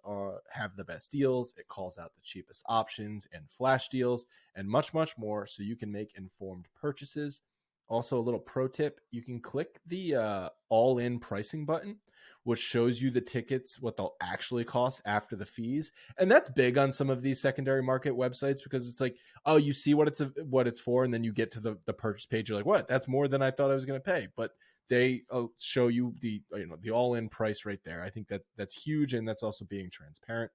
have the best deals. It calls out the cheapest options and flash deals, and much, much more, so you can make informed purchases. Also, a little pro tip, you can click the all-in pricing button, which shows you the tickets, what they'll actually cost after the fees. And that's big on some of these secondary market websites, because it's like, oh, you see what it's for, and then you get to the purchase page, you're like, what? That's more than I thought I was going to pay. But they show you the all-in price right there. I think that's huge, and that's also being transparent.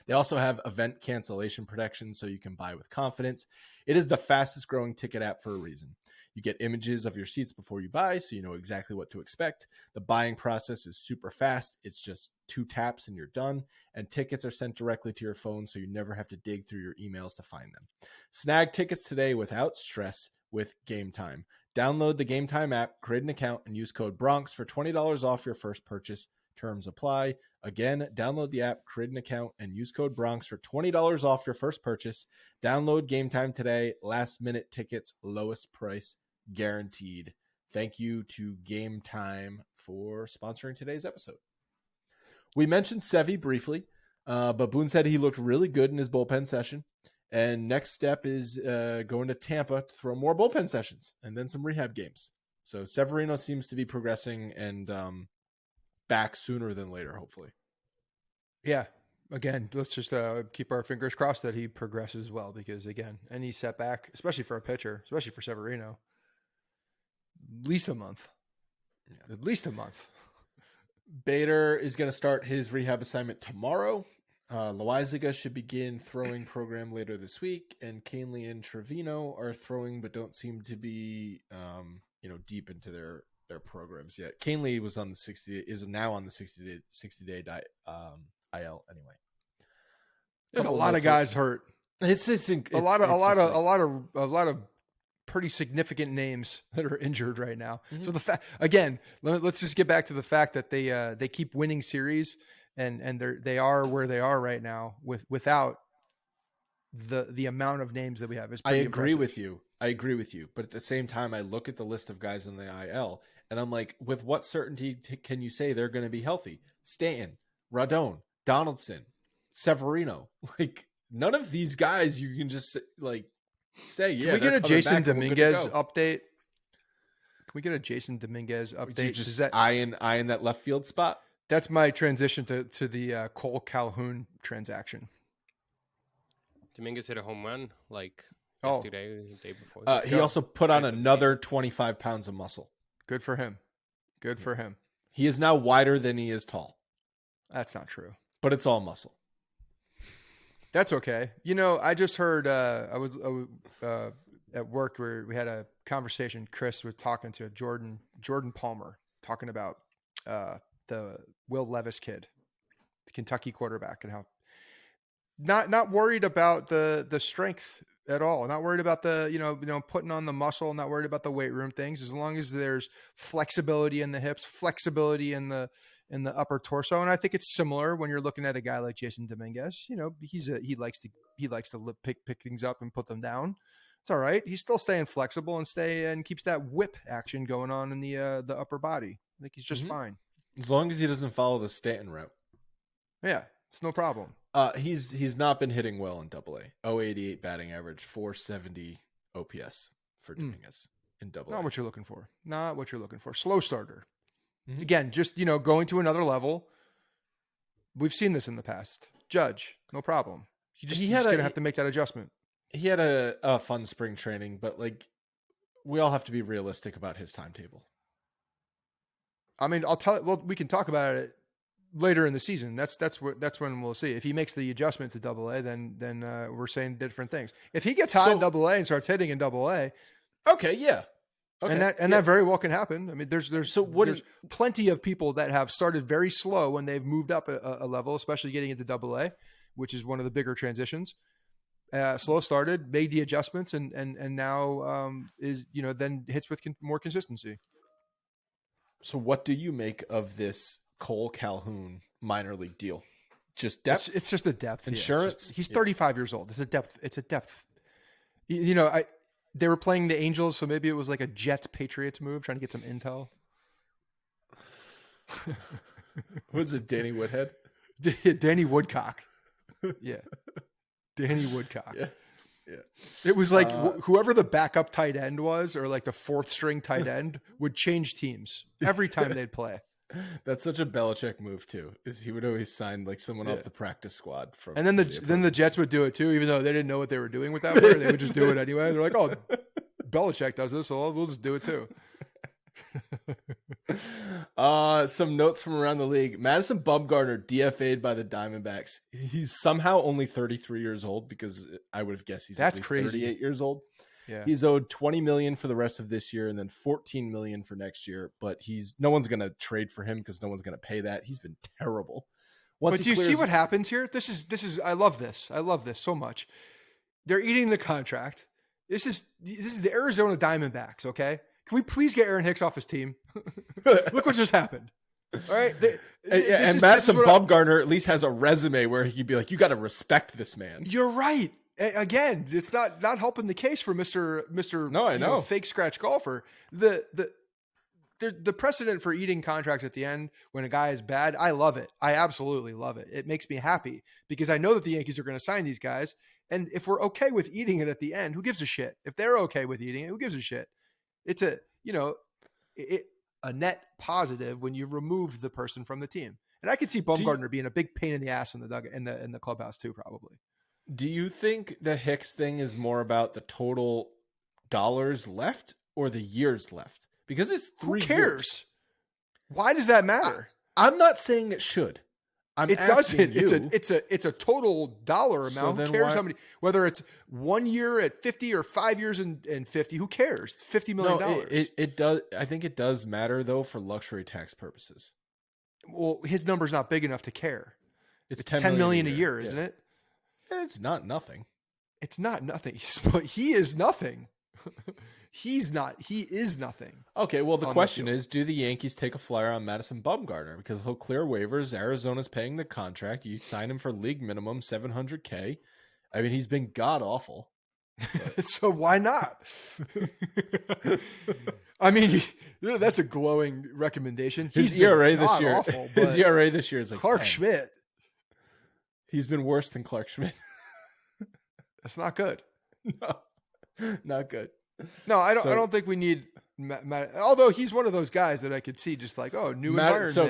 They also have event cancellation protection, so you can buy with confidence. It is the fastest growing ticket app for a reason. You get images of your seats before you buy, so you know exactly what to expect. The buying process is super fast. It's just 2 taps and you're done. And tickets are sent directly to your phone, so you never have to dig through your emails to find them. Snag tickets today without stress with Game Time. Download the Game Time app, create an account, and use code BRONX for $20 off your first purchase. Terms apply. Again, download the app, create an account, and use code BRONX for $20 off your first purchase. Download Game Time today. Last minute tickets, lowest price guaranteed. Thank you to Game Time for sponsoring today's episode. We mentioned Sevy briefly, but Boone said he looked really good in his bullpen session. And next step is going to Tampa to throw more bullpen sessions and then some rehab games. So Severino seems to be progressing and back sooner than later, hopefully. Yeah. Again, let's just keep our fingers crossed that he progresses well, because, again, any setback, especially for a pitcher, especially for Severino, at least a month. Yeah. At least a month. Bader is going to start his rehab assignment tomorrow. Loaizaga should begin throwing program later this week, and Canely and Trevino are throwing but don't seem to be deep into their programs yet. Canely was on the is now on the 60-day IL anyway. There's a lot of guys hurt. It's a lot of pretty significant names that are injured right now. Mm-hmm. So the fact, again, let's just get back to the fact that they keep winning series, and they are where they are right now without the amount of names that we have. Is pretty impressive. I agree with you. But at the same time, I look at the list of guys on the IL, and I'm like, with what certainty can you say they're going to be healthy? Stanton, Rodon, Donaldson, Severino. Like, none of these guys you can just say, yeah. Can we get a Jason Dominguez update? Can we get a Jason Dominguez update? Just eyeing that left field spot? That's my transition to the Kole Calhoun transaction. Dominguez hit a home run yesterday, the day before. He also put on another 25 pounds of muscle. Good for him. Good for him. He is now wider than he is tall. That's not true. But it's all muscle. That's okay. I just heard I was at work where we had a conversation. Chris was talking to Jordan Palmer, talking about the Will Levis kid, the Kentucky quarterback, and how not worried about the strength at all. Not worried about the putting on the muscle. Not worried about the weight room things. As long as there's flexibility in the hips, flexibility in the upper torso. And I think it's similar when you're looking at a guy like Jason Dominguez. He likes to pick things up and put them down. It's all right. He's still staying flexible and keeps that whip action going on in the upper body. I think he's just fine. As long as he doesn't follow the Stanton route. Yeah, it's no problem. He's not been hitting well in AA. 088 batting average, 470 OPS for Dominguez in AA. Not what you're looking for. Not what you're looking for. Slow starter. Mm-hmm. Again, just going to another level. We've seen this in the past. Judge, no problem. He's going to have to make that adjustment. He had a fun spring training, but we all have to be realistic about his timetable. I mean, well, we can talk about it later in the season. That's when we'll see. If he makes the adjustment to AA, then we're saying different things. If he gets hot in AA and starts hitting in AA, okay, yeah. Okay. That very well can happen. I mean, there's plenty of people that have started very slow when they've moved up a level, especially getting into AA, which is one of the bigger transitions. Slow started, made the adjustments, and now is then hits with more consistency. So, what do you make of this Kole Calhoun minor league deal? Just depth. It's just a depth insurance. He's 35 years old. It's a depth. It's a depth. They were playing the Angels, so maybe it was like a Jets-Patriots move, trying to get some intel. Was it Danny Woodhead? Danny Woodcock. Yeah. Danny Woodcock. Yeah. It was like whoever the backup tight end was, or like the fourth string tight end, would change teams every time they'd play. That's such a Belichick move too. Is he would always sign like someone off the practice squad from. And then the Jets would do it too, even though they didn't know what they were doing with that player. They would just do it anyway. They're like, "Oh, Belichick does this, so we'll just do it too." Some notes from around the league. Madison Bumgarner DFA'd by the Diamondbacks. He's somehow only 33 years old, because I would have guessed he's That's at least crazy. 38 years old. Yeah. He's owed $20 million for the rest of this year and then $14 million for next year, but no one's going to trade for him because no one's going to pay that. He's been terrible. But do you see what happens here? This is I love this. I love this so much. They're eating the contract. This is the Arizona Diamondbacks, okay? Can we please get Aaron Hicks off his team? Look what just happened. All right. Madison Bumgarner at least has a resume where he could be like, you got to respect this man. You're right. Again, it's not helping the case for Mr. No, I know. Fake scratch golfer. The precedent for eating contracts at the end when a guy is bad, I love it. I absolutely love it. It makes me happy because I know that the Yankees are going to sign these guys. And if we're okay with eating it at the end, who gives a shit? If they're okay with eating it, who gives a shit? It's a net positive when you remove the person from the team. And I could see Bumgarner being a big pain in the ass in the clubhouse too, probably. Do you think the Hicks thing is more about the total dollars left or the years left? Because it's 3 Who cares? Years. Why does that matter? I'm not saying it should. It doesn't. It's a total dollar amount. Who cares how many? Whether it's 1 year at 50 or 5 years and 50, who cares? It's $50 million. No, it does. I think it does matter though for luxury tax purposes. Well, his number's not big enough to care. It's $10 million a year, isn't it? It's not nothing. It's not nothing. But he is nothing. He is nothing. Okay, well, the question is, do the Yankees take a flyer on Madison Bumgarner? Because he'll clear waivers. Arizona's paying the contract. You sign him for league minimum, $700K. I mean, he's been god-awful. So why not? I mean, that's a glowing recommendation. His ERA this year. His ERA this year is like Clark 10. Schmidt. He's been worse than Clark Schmidt. That's not good. No, not good. No, I don't think we need. Although he's one of those guys that I could see just like, new environment. So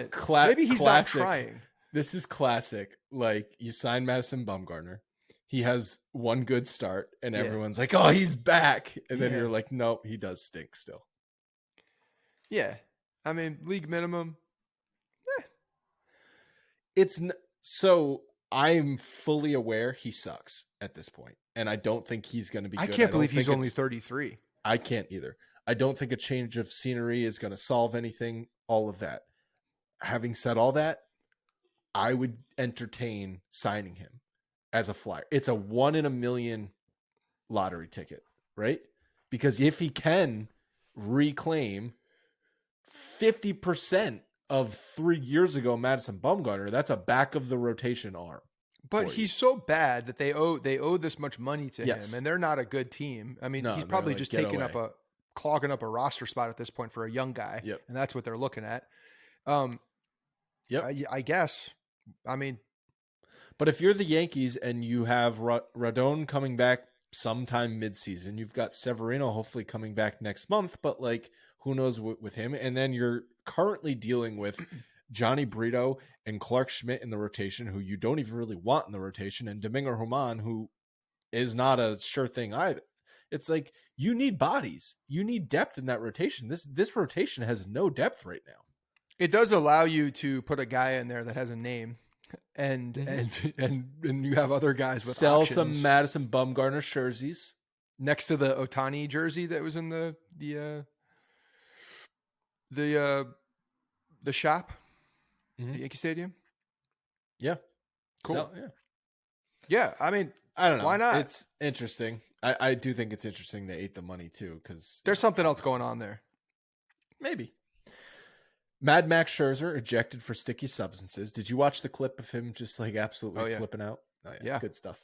maybe he's classic, not trying. This is classic. Like, you sign Madison Bumgarner. He has one good start, and everyone's like, "Oh, he's back," and then you're like, "No, he does stink still." Yeah, I mean, league minimum. So I'm fully aware he sucks at this point, and I don't think he's going to be good. I can't believe he's only 33. I can't either. I don't think a change of scenery is going to solve anything, all of that. Having said all that, I would entertain signing him as a flyer. It's a 1 in a million lottery ticket, right? Because if he can reclaim 50% of 3 years ago Madison Bumgarner, that's a back of the rotation arm. But he's so bad that they owe this much money to him, and they're not a good team. I mean, he's probably just clogging up a roster spot at this point for a young guy, and that's what they're looking at. I guess. I mean, but if you're the Yankees and you have Rodon coming back sometime midseason, you've got Severino hopefully coming back next month, but like, who knows with him? And then you're currently dealing with Johnny Brito and Clark Schmidt in the rotation, who you don't even really want in the rotation, and Domingo Germán, who is not a sure thing either. It's like you need bodies. You need depth in that rotation. This rotation has no depth right now. It does allow you to put a guy in there that has a name, and you have other guys with sell options. some Madison Bumgarner jerseys next to the Ohtani jersey that was in the shop, the Yankee Stadium. Yeah, cool. So, yeah. I mean, I don't know. Why not? It's interesting. I do think it's interesting they ate the money too, because there's something else going on there. Maybe. Mad Max Scherzer ejected for sticky substances. Did you watch the clip of him just like absolutely flipping out? Oh, yeah. Good stuff.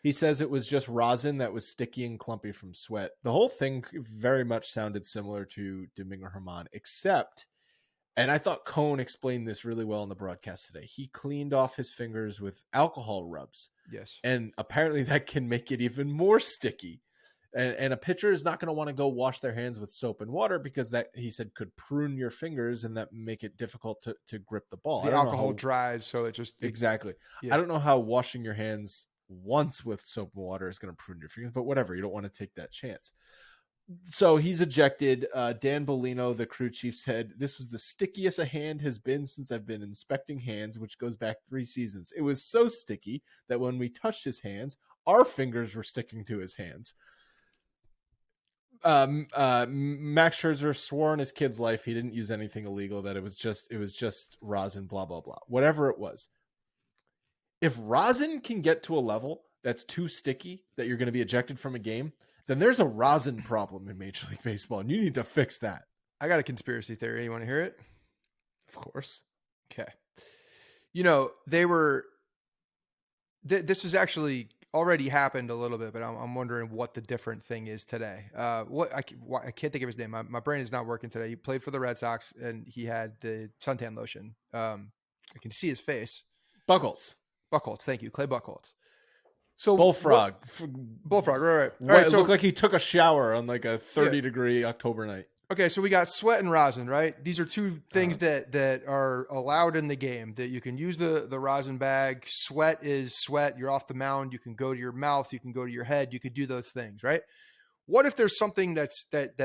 He says it was just rosin that was sticky and clumpy from sweat. The whole thing very much sounded similar to Domingo Germán, except, and I thought Cone explained this really well on the broadcast today, he cleaned off his fingers with alcohol rubs. Yes. And apparently that can make it even more sticky. And a pitcher is not going to want to go wash their hands with soap and water because that, he said, could prune your fingers and that make it difficult to grip the ball. The alcohol dries, so it just... Exactly. Yeah. I don't know how washing your hands once with soap and water is going to prune your fingers, but whatever. You don't want to take that chance. So he's ejected. Dan Bellino, the crew chief, said, "This was the stickiest a hand has been since I've been inspecting hands, which goes back 3 seasons. It was so sticky that when we touched his hands, our fingers were sticking to his hands." Max Scherzer swore on his kid's life he didn't use anything illegal, that it was just rosin, blah, blah, blah. Whatever it was. If rosin can get to a level that's too sticky that you're going to be ejected from a game, then there's a rosin problem in Major League Baseball, and you need to fix that. I got a conspiracy theory. You want to hear it? Of course. Okay. You know, they were... this is actually... already happened a little bit, but I'm wondering what the different thing is today. I can't think of his name. My brain is not working today. He played for the Red Sox and he had the suntan lotion. I can see his face. Buchholz. Thank you. Clay Buchholz. So Bullfrog. Bullfrog. Right. All right. So it looked like he took a shower on like a 30-degree October night. Okay, so we got sweat and rosin, right? These are two things that are allowed in the game, that you can use the rosin bag. Sweat is sweat. You're off the mound. You can go to your mouth. You can go to your head. You could do those things, right? What if there's something that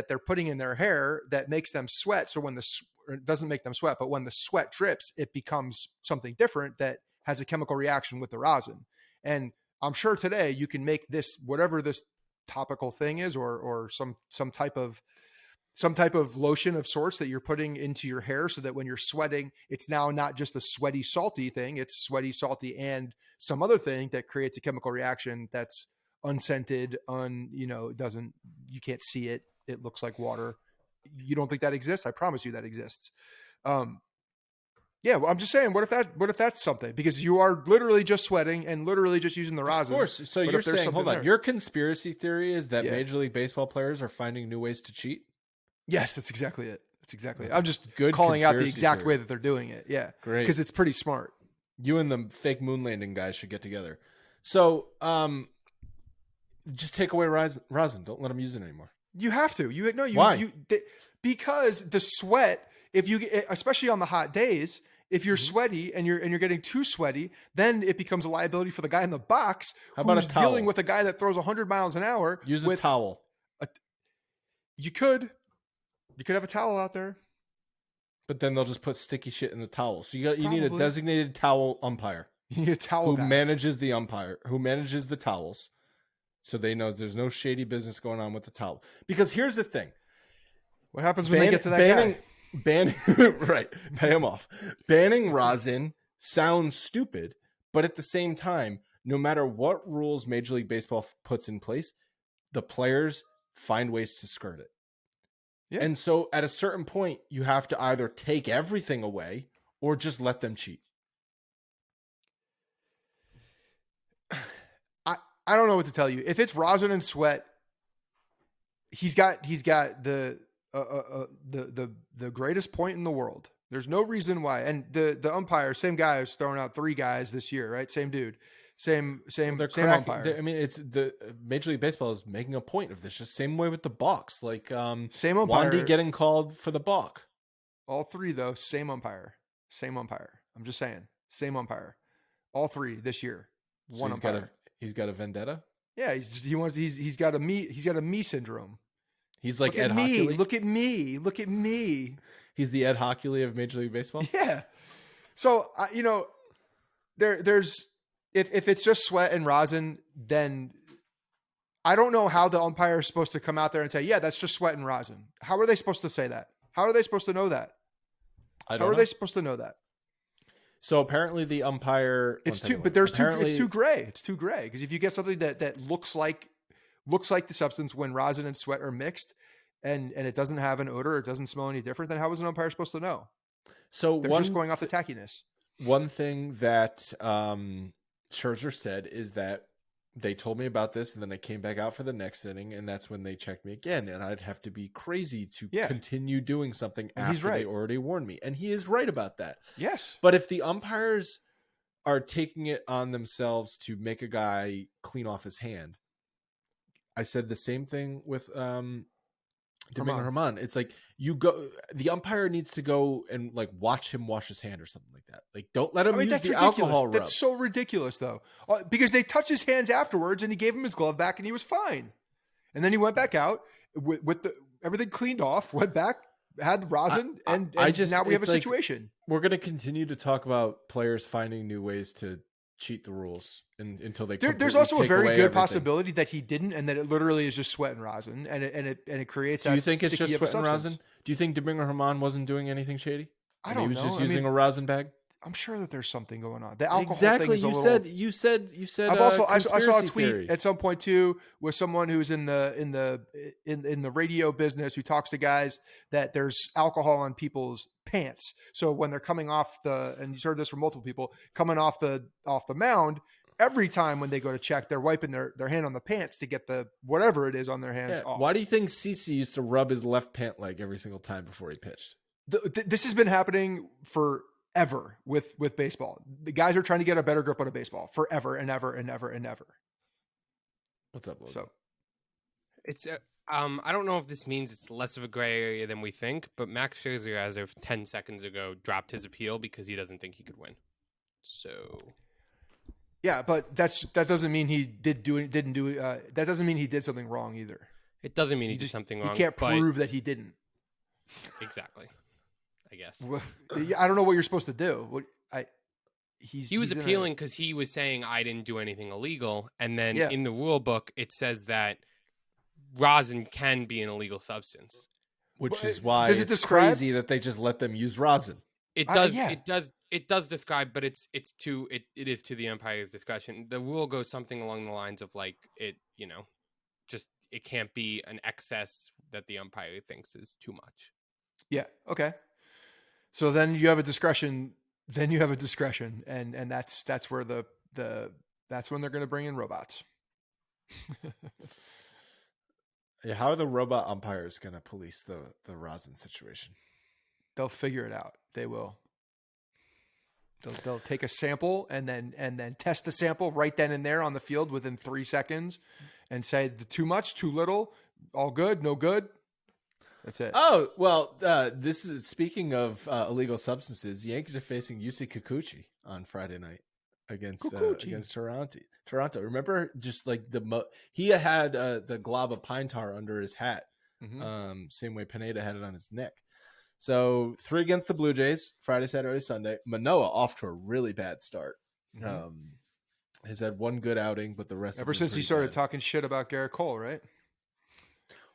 they're putting in their hair that makes them sweat? So it doesn't make them sweat, but when the sweat drips, it becomes something different that has a chemical reaction with the rosin. And I'm sure today you can make this, whatever this topical thing is, or some type of lotion of sorts that you're putting into your hair so that when you're sweating, it's now not just a sweaty, salty thing. It's sweaty, salty, and some other thing that creates a chemical reaction that's unscented, you can't see it. It looks like water. You don't think that exists? I promise you that exists. Yeah, well, I'm just saying, what if that's something? Because you are literally just sweating and literally just using the rosin. Of course. So you're saying, hold on, your conspiracy theory is that Major League Baseball players are finding new ways to cheat? Yes, that's exactly it. I'm just calling out the exact way that they're doing it. Yeah. Great. Because it's pretty smart. You and the fake moon landing guys should get together. So just take away rosin. Don't let them use it anymore. You have to. Why? Because the sweat, especially on the hot days, if you're sweaty and you're getting too sweaty, then it becomes a liability for the guy in the box who's dealing with a guy that throws 100 miles an hour. Use a towel. You could have a towel out there. But then they'll just put sticky shit in the towel. So you need a designated towel umpire. You need a towel who manages the towels. So they know there's no shady business going on with the towel. Because here's the thing. What happens when they get to that guy? Right. Pay him off. Banning rosin sounds stupid, but at the same time, no matter what rules Major League Baseball puts in place, the players find ways to skirt it. Yeah. And so at a certain point, you have to either take everything away or just let them cheat. I don't know what to tell you. If it's rosin and sweat, he's got the greatest point in the world. There's no reason why. And the umpire, same guy who's thrown out 3 guys this year, right? Same dude. Same umpire. I mean, it's the Major League Baseball is making a point of this. Just same way with the balks, like same umpire. Wandy getting called for the balk. All 3 though, same umpire. I'm just saying, same umpire. All 3 this year. One umpire. He's got a vendetta. Yeah, he's got a me syndrome. He's like Look Ed at me. Hockley. Look at me. Look at me. He's the Ed Hockley of Major League Baseball. Yeah. So there's if it's just Sweat and rosin, then I don't know how the umpire is supposed to come out there and say, yeah, that's just Sweat and rosin. How are they supposed to say that? How are they supposed to know that? How are they supposed to know that? So apparently the umpire, it's too gray. It's too gray because if you get something that looks like the substance when rosin and sweat are mixed, and it doesn't have an odor, it doesn't smell any different, then how is an umpire supposed to know? So they're just going off the tackiness. One thing that Scherzer said is that they told me about this, and then I came back out for the next inning, and that's when they checked me again, and I'd have to be crazy to continue doing something after they already warned me. And he is right about that. Yes. But if the umpires are taking it on themselves to make a guy clean off his hand, I said the same thing with Domingo Germán. It's like the umpire needs to go and like watch him wash his hand or something like that. Like, don't let him use the alcohol rub. That's so ridiculous though, because they touched his hands afterwards and he gave him his glove back and he was fine. And then he went back out with everything cleaned off, went back, had the rosin, and now we have a situation. We're going to continue to talk about players finding new ways to cheat the rules until they. There's also a very good possibility that he didn't, and that it literally is just sweat and rosin, and it creates. Do you think it's just sweat and rosin? Do you think Domingo Germán wasn't doing anything shady? I don't know. He was just using a rosin bag. I'm sure that there's something going on. The alcohol exactly. thing is You said. I saw a tweet at some point too with someone who's in the radio business who talks to guys that there's alcohol on people's pants. So when they're coming off and you heard this from multiple people coming off the mound, every time when they go to check, they're wiping their hand on the pants to get the whatever it is on their hands off. Why do you think CeCe used to rub his left pant leg every single time before he pitched? This has been happening forever with baseball. The guys are trying to get a better grip on a baseball forever and ever and ever and ever. What's up, Logan? So it's I don't know if this means it's less of a gray area than we think, but Max Scherzer, as of 10 seconds ago, dropped his appeal because he doesn't think he could win. So yeah, but that doesn't mean he didn't do that doesn't mean he did something wrong either. It doesn't mean he did something wrong. You can't prove that he didn't. Exactly. I guess. I don't know what you're supposed to do. He was appealing because he was saying I didn't do anything illegal, and then in the rule book it says that rosin can be an illegal substance, which is why it's crazy that they just let them use rosin. It does. It does describe, but it is to the umpire's discretion. The rule goes something along the lines of like it can't be an excess that the umpire thinks is too much. Yeah. Okay. So then you have a discretion. And that's where that's when they're going to bring in robots. Yeah, how are the robot umpires going to police the rosin situation? They'll figure it out. They will. They'll take a sample and then test the sample right then and there on the field within 3 seconds, and say too much, too little, all good, no good. That's it. Oh, well, this is speaking of illegal substances. Yankees are facing Yusei Kikuchi on Friday night against Toronto. Remember, just like he had the glob of pine tar under his hat, same way Pineda had it on his neck. So 3 against the Blue Jays, Friday, Saturday, Sunday. Manoah off to a really bad start. Has had one good outing, but the rest ever since he started talking shit about Garrett Cole, right?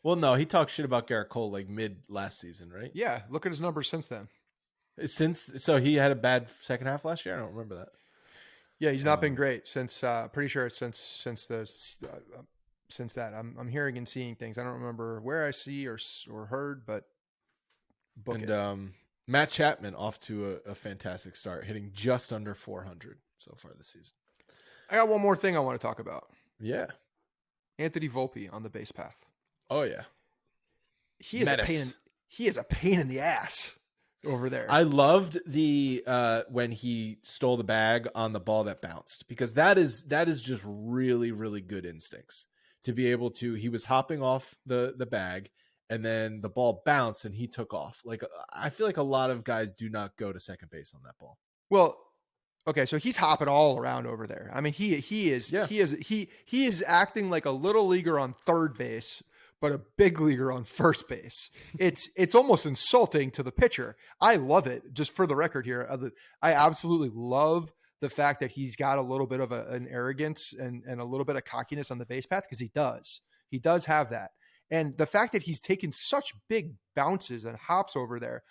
Well, no, he talked shit about Garrett Cole like mid last season, right? Yeah, look at his numbers since then. So he had a bad second half last year. I don't remember that. Yeah, he's not been great since. Pretty sure it's since that. I'm hearing and seeing things. I don't remember where I see or heard, but Matt Chapman off to a fantastic start, hitting just under 400 so far this season. I got one more thing I want to talk about. Yeah, Anthony Volpe on the base path. Oh yeah, he is a pain in the ass over there. I loved the when he stole the bag on the ball that bounced, because that is just really, really good instincts to be able to. He was hopping off the bag, and then the ball bounced and he took off. Like, I feel like a lot of guys do not go to second base on that ball. Well, Okay, so he's hopping all around over there. I mean, he is acting like a little leaguer on third base, but a big leaguer on first base. It's almost insulting to the pitcher. I love it. Just for the record here, I absolutely love the fact that he's got a little bit of an arrogance and a little bit of cockiness on the base path, because he does have that. And the fact that he's taken such big bounces and hops over there,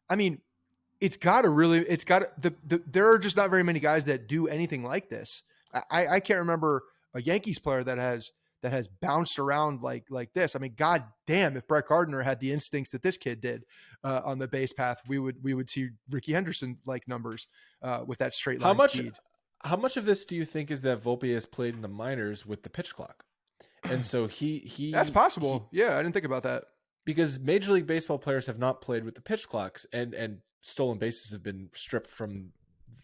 I mean, there are just not very many guys that do anything like this. I can't remember a Yankees player that has bounced around like this. I mean, God damn, if Brett Gardner had the instincts that this kid did on the base path, we would see Ricky Henderson like numbers with that straight line speed. How much of this do you think is that Volpe has played in the minors with the pitch clock? And so he that's possible. Yeah, I didn't think about that. Because Major League Baseball players have not played with the pitch clocks, and stolen bases have been stripped from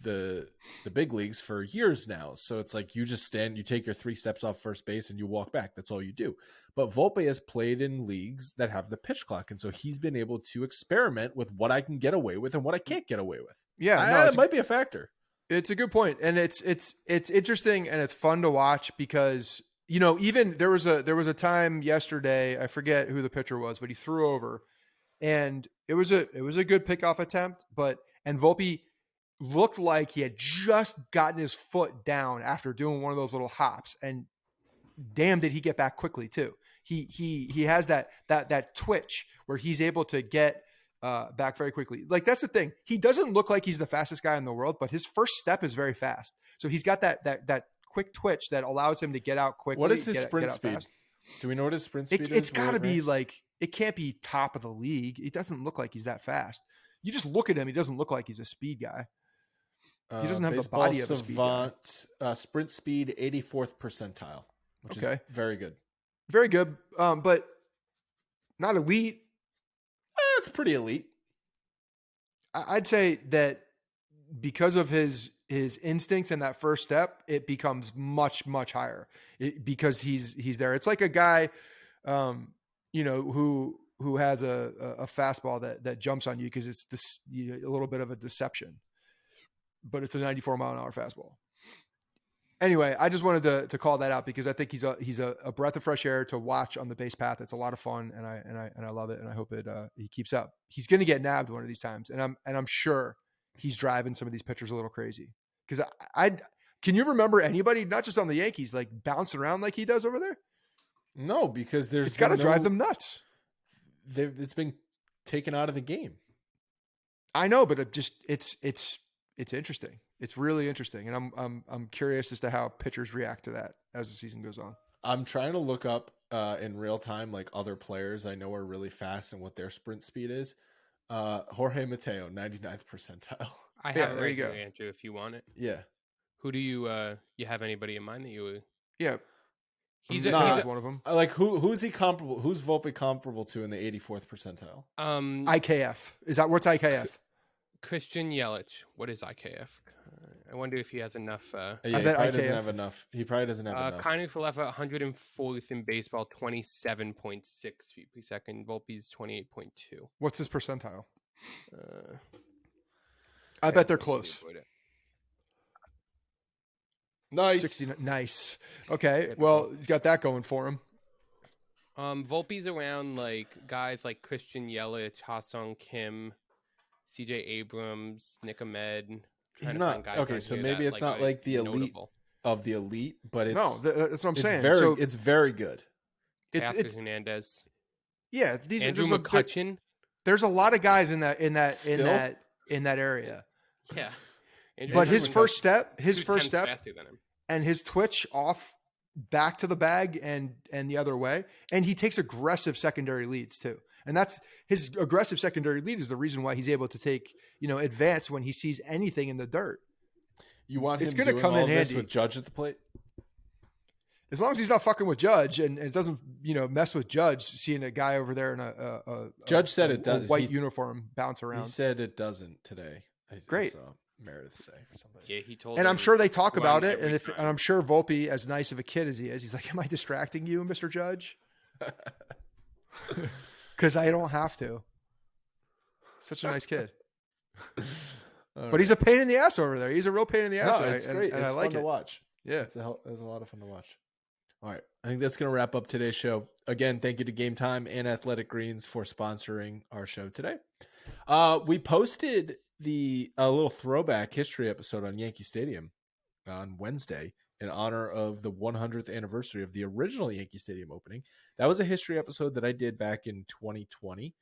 the big leagues for years now. So it's like you just stand, you take your 3 steps off first base and you walk back. That's all you do. But Volpe has played in leagues that have the pitch clock, and so he's been able to experiment with what I can get away with and what I can't get away with. Yeah, it might be a factor. It's a good point, and it's interesting and it's fun to watch because, you know, even there was a time yesterday, I forget who the pitcher was, but he threw over, and it was a good pickoff attempt, and Volpe looked like he had just gotten his foot down after doing one of those little hops, and damn, did he get back quickly too. He has that twitch where he's able to get back very quickly. Like, that's the thing. He doesn't look like he's the fastest guy in the world, but his first step is very fast. So he's got that quick twitch that allows him to get out quickly. What is his sprint speed? Fast. Do we know what his sprint speed is? It's got to be like, it can't be top of the league. It doesn't look like he's that fast. You just look at him. He doesn't look like he's a speed guy. He doesn't have the body of a speed guy. Sprint speed 84th percentile, which is very good. Very good, but not elite. It's pretty elite. I'd say that because of his instincts in that first step, it becomes much, much higher because he's there. It's like a guy, who has a fastball that jumps on you because it's this, a little bit of a deception, but it's a 94-mile-an-hour fastball. Anyway, I just wanted to call that out because I think he's a breath of fresh air to watch on the base path. It's a lot of fun, and I love it, and I hope he keeps up. He's going to get nabbed one of these times, and I'm sure he's driving some of these pitchers a little crazy. Because can you remember anybody, not just on the Yankees, like bouncing around like he does over there? No, because it's got to drive them nuts. It's been taken out of the game. I know, but it's interesting. It's really interesting, and I'm curious as to how pitchers react to that as the season goes on. I'm trying to look up in real time like other players I know are really fast and what their sprint speed is. Jorge Mateo, 99th percentile. I have it right here, Andrew, if you want it. Yeah. Who do you have anybody in mind that you? Yeah. He's one of them. Like who's he comparable? Who's Volpe comparable to in the 84th percentile? IKF. Is that what's IKF? Christian Yelich. What is IKF? I wonder if he has enough. He probably doesn't have enough. He probably doesn't have enough. Kiner Falefa, 104th in baseball, 27.6 feet per second. Volpe's 28.2. What's his percentile? I bet they're close. Nice. 60, nice. Okay. Well, he's got that going for him. Volpe's around like guys like Christian Yelich, Ha-Sung Kim, CJ Abrams, Nick Ahmed. He's not okay. So maybe it's not like the elite of the elite, but it's that's what I'm saying. It's very good. It's Hernandez. Yeah, these Andrew McCutcheon. There's a lot of guys in that area. Yeah, but his first step, and his twitch off back to the bag and the other way, and he takes aggressive secondary leads too. And that's his aggressive secondary lead is the reason why he's able to take, advance when he sees anything in the dirt. You want him doing come all in this handy with Judge at the plate? As long as he's not fucking with Judge and it doesn't, mess with Judge, seeing a guy over there in a Judge said it does. White uniform bounce around. He said it doesn't today. Great. Meredith say or something. Yeah, he told. And I'm sure they talk about it. And I'm sure Volpe, as nice of a kid as he is, he's like, "Am I distracting you, Mr. Judge?" Because I don't have to. Such a nice kid. But he's a pain in the ass over there. He's a real pain in the ass. No, it's great. And it's I like fun it. to watch. Yeah. It's a lot of fun to watch. All right. I think that's going to wrap up today's show. Again, thank you to Game Time and Athletic Greens for sponsoring our show today. We posted a little throwback history episode on Yankee Stadium on Wednesday in honor of the 100th anniversary of the original Yankee Stadium opening. That was a history episode that I did back in 2020.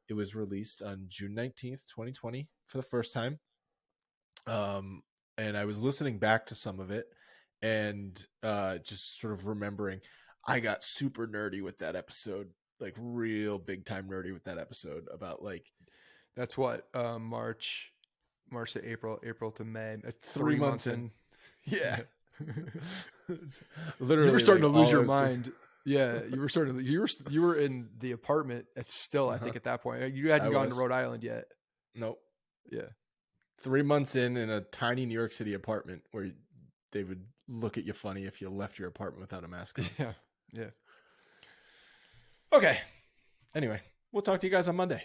It was released on June 19th, 2020 for the first time. And I was listening back to some of it and just sort of remembering I got super nerdy with that episode, like real big time nerdy with that episode about like that's what March to April to May. That's 3 months in. Yeah. Literally, you were starting to lose your mind. Yeah, you were in the apartment. It's still, I think, at that point you hadn't gone to Rhode Island yet. Nope. Yeah, 3 months in a tiny New York City apartment where they would look at you funny if you left your apartment without a mask on. Yeah. Okay. Anyway, we'll talk to you guys on Monday.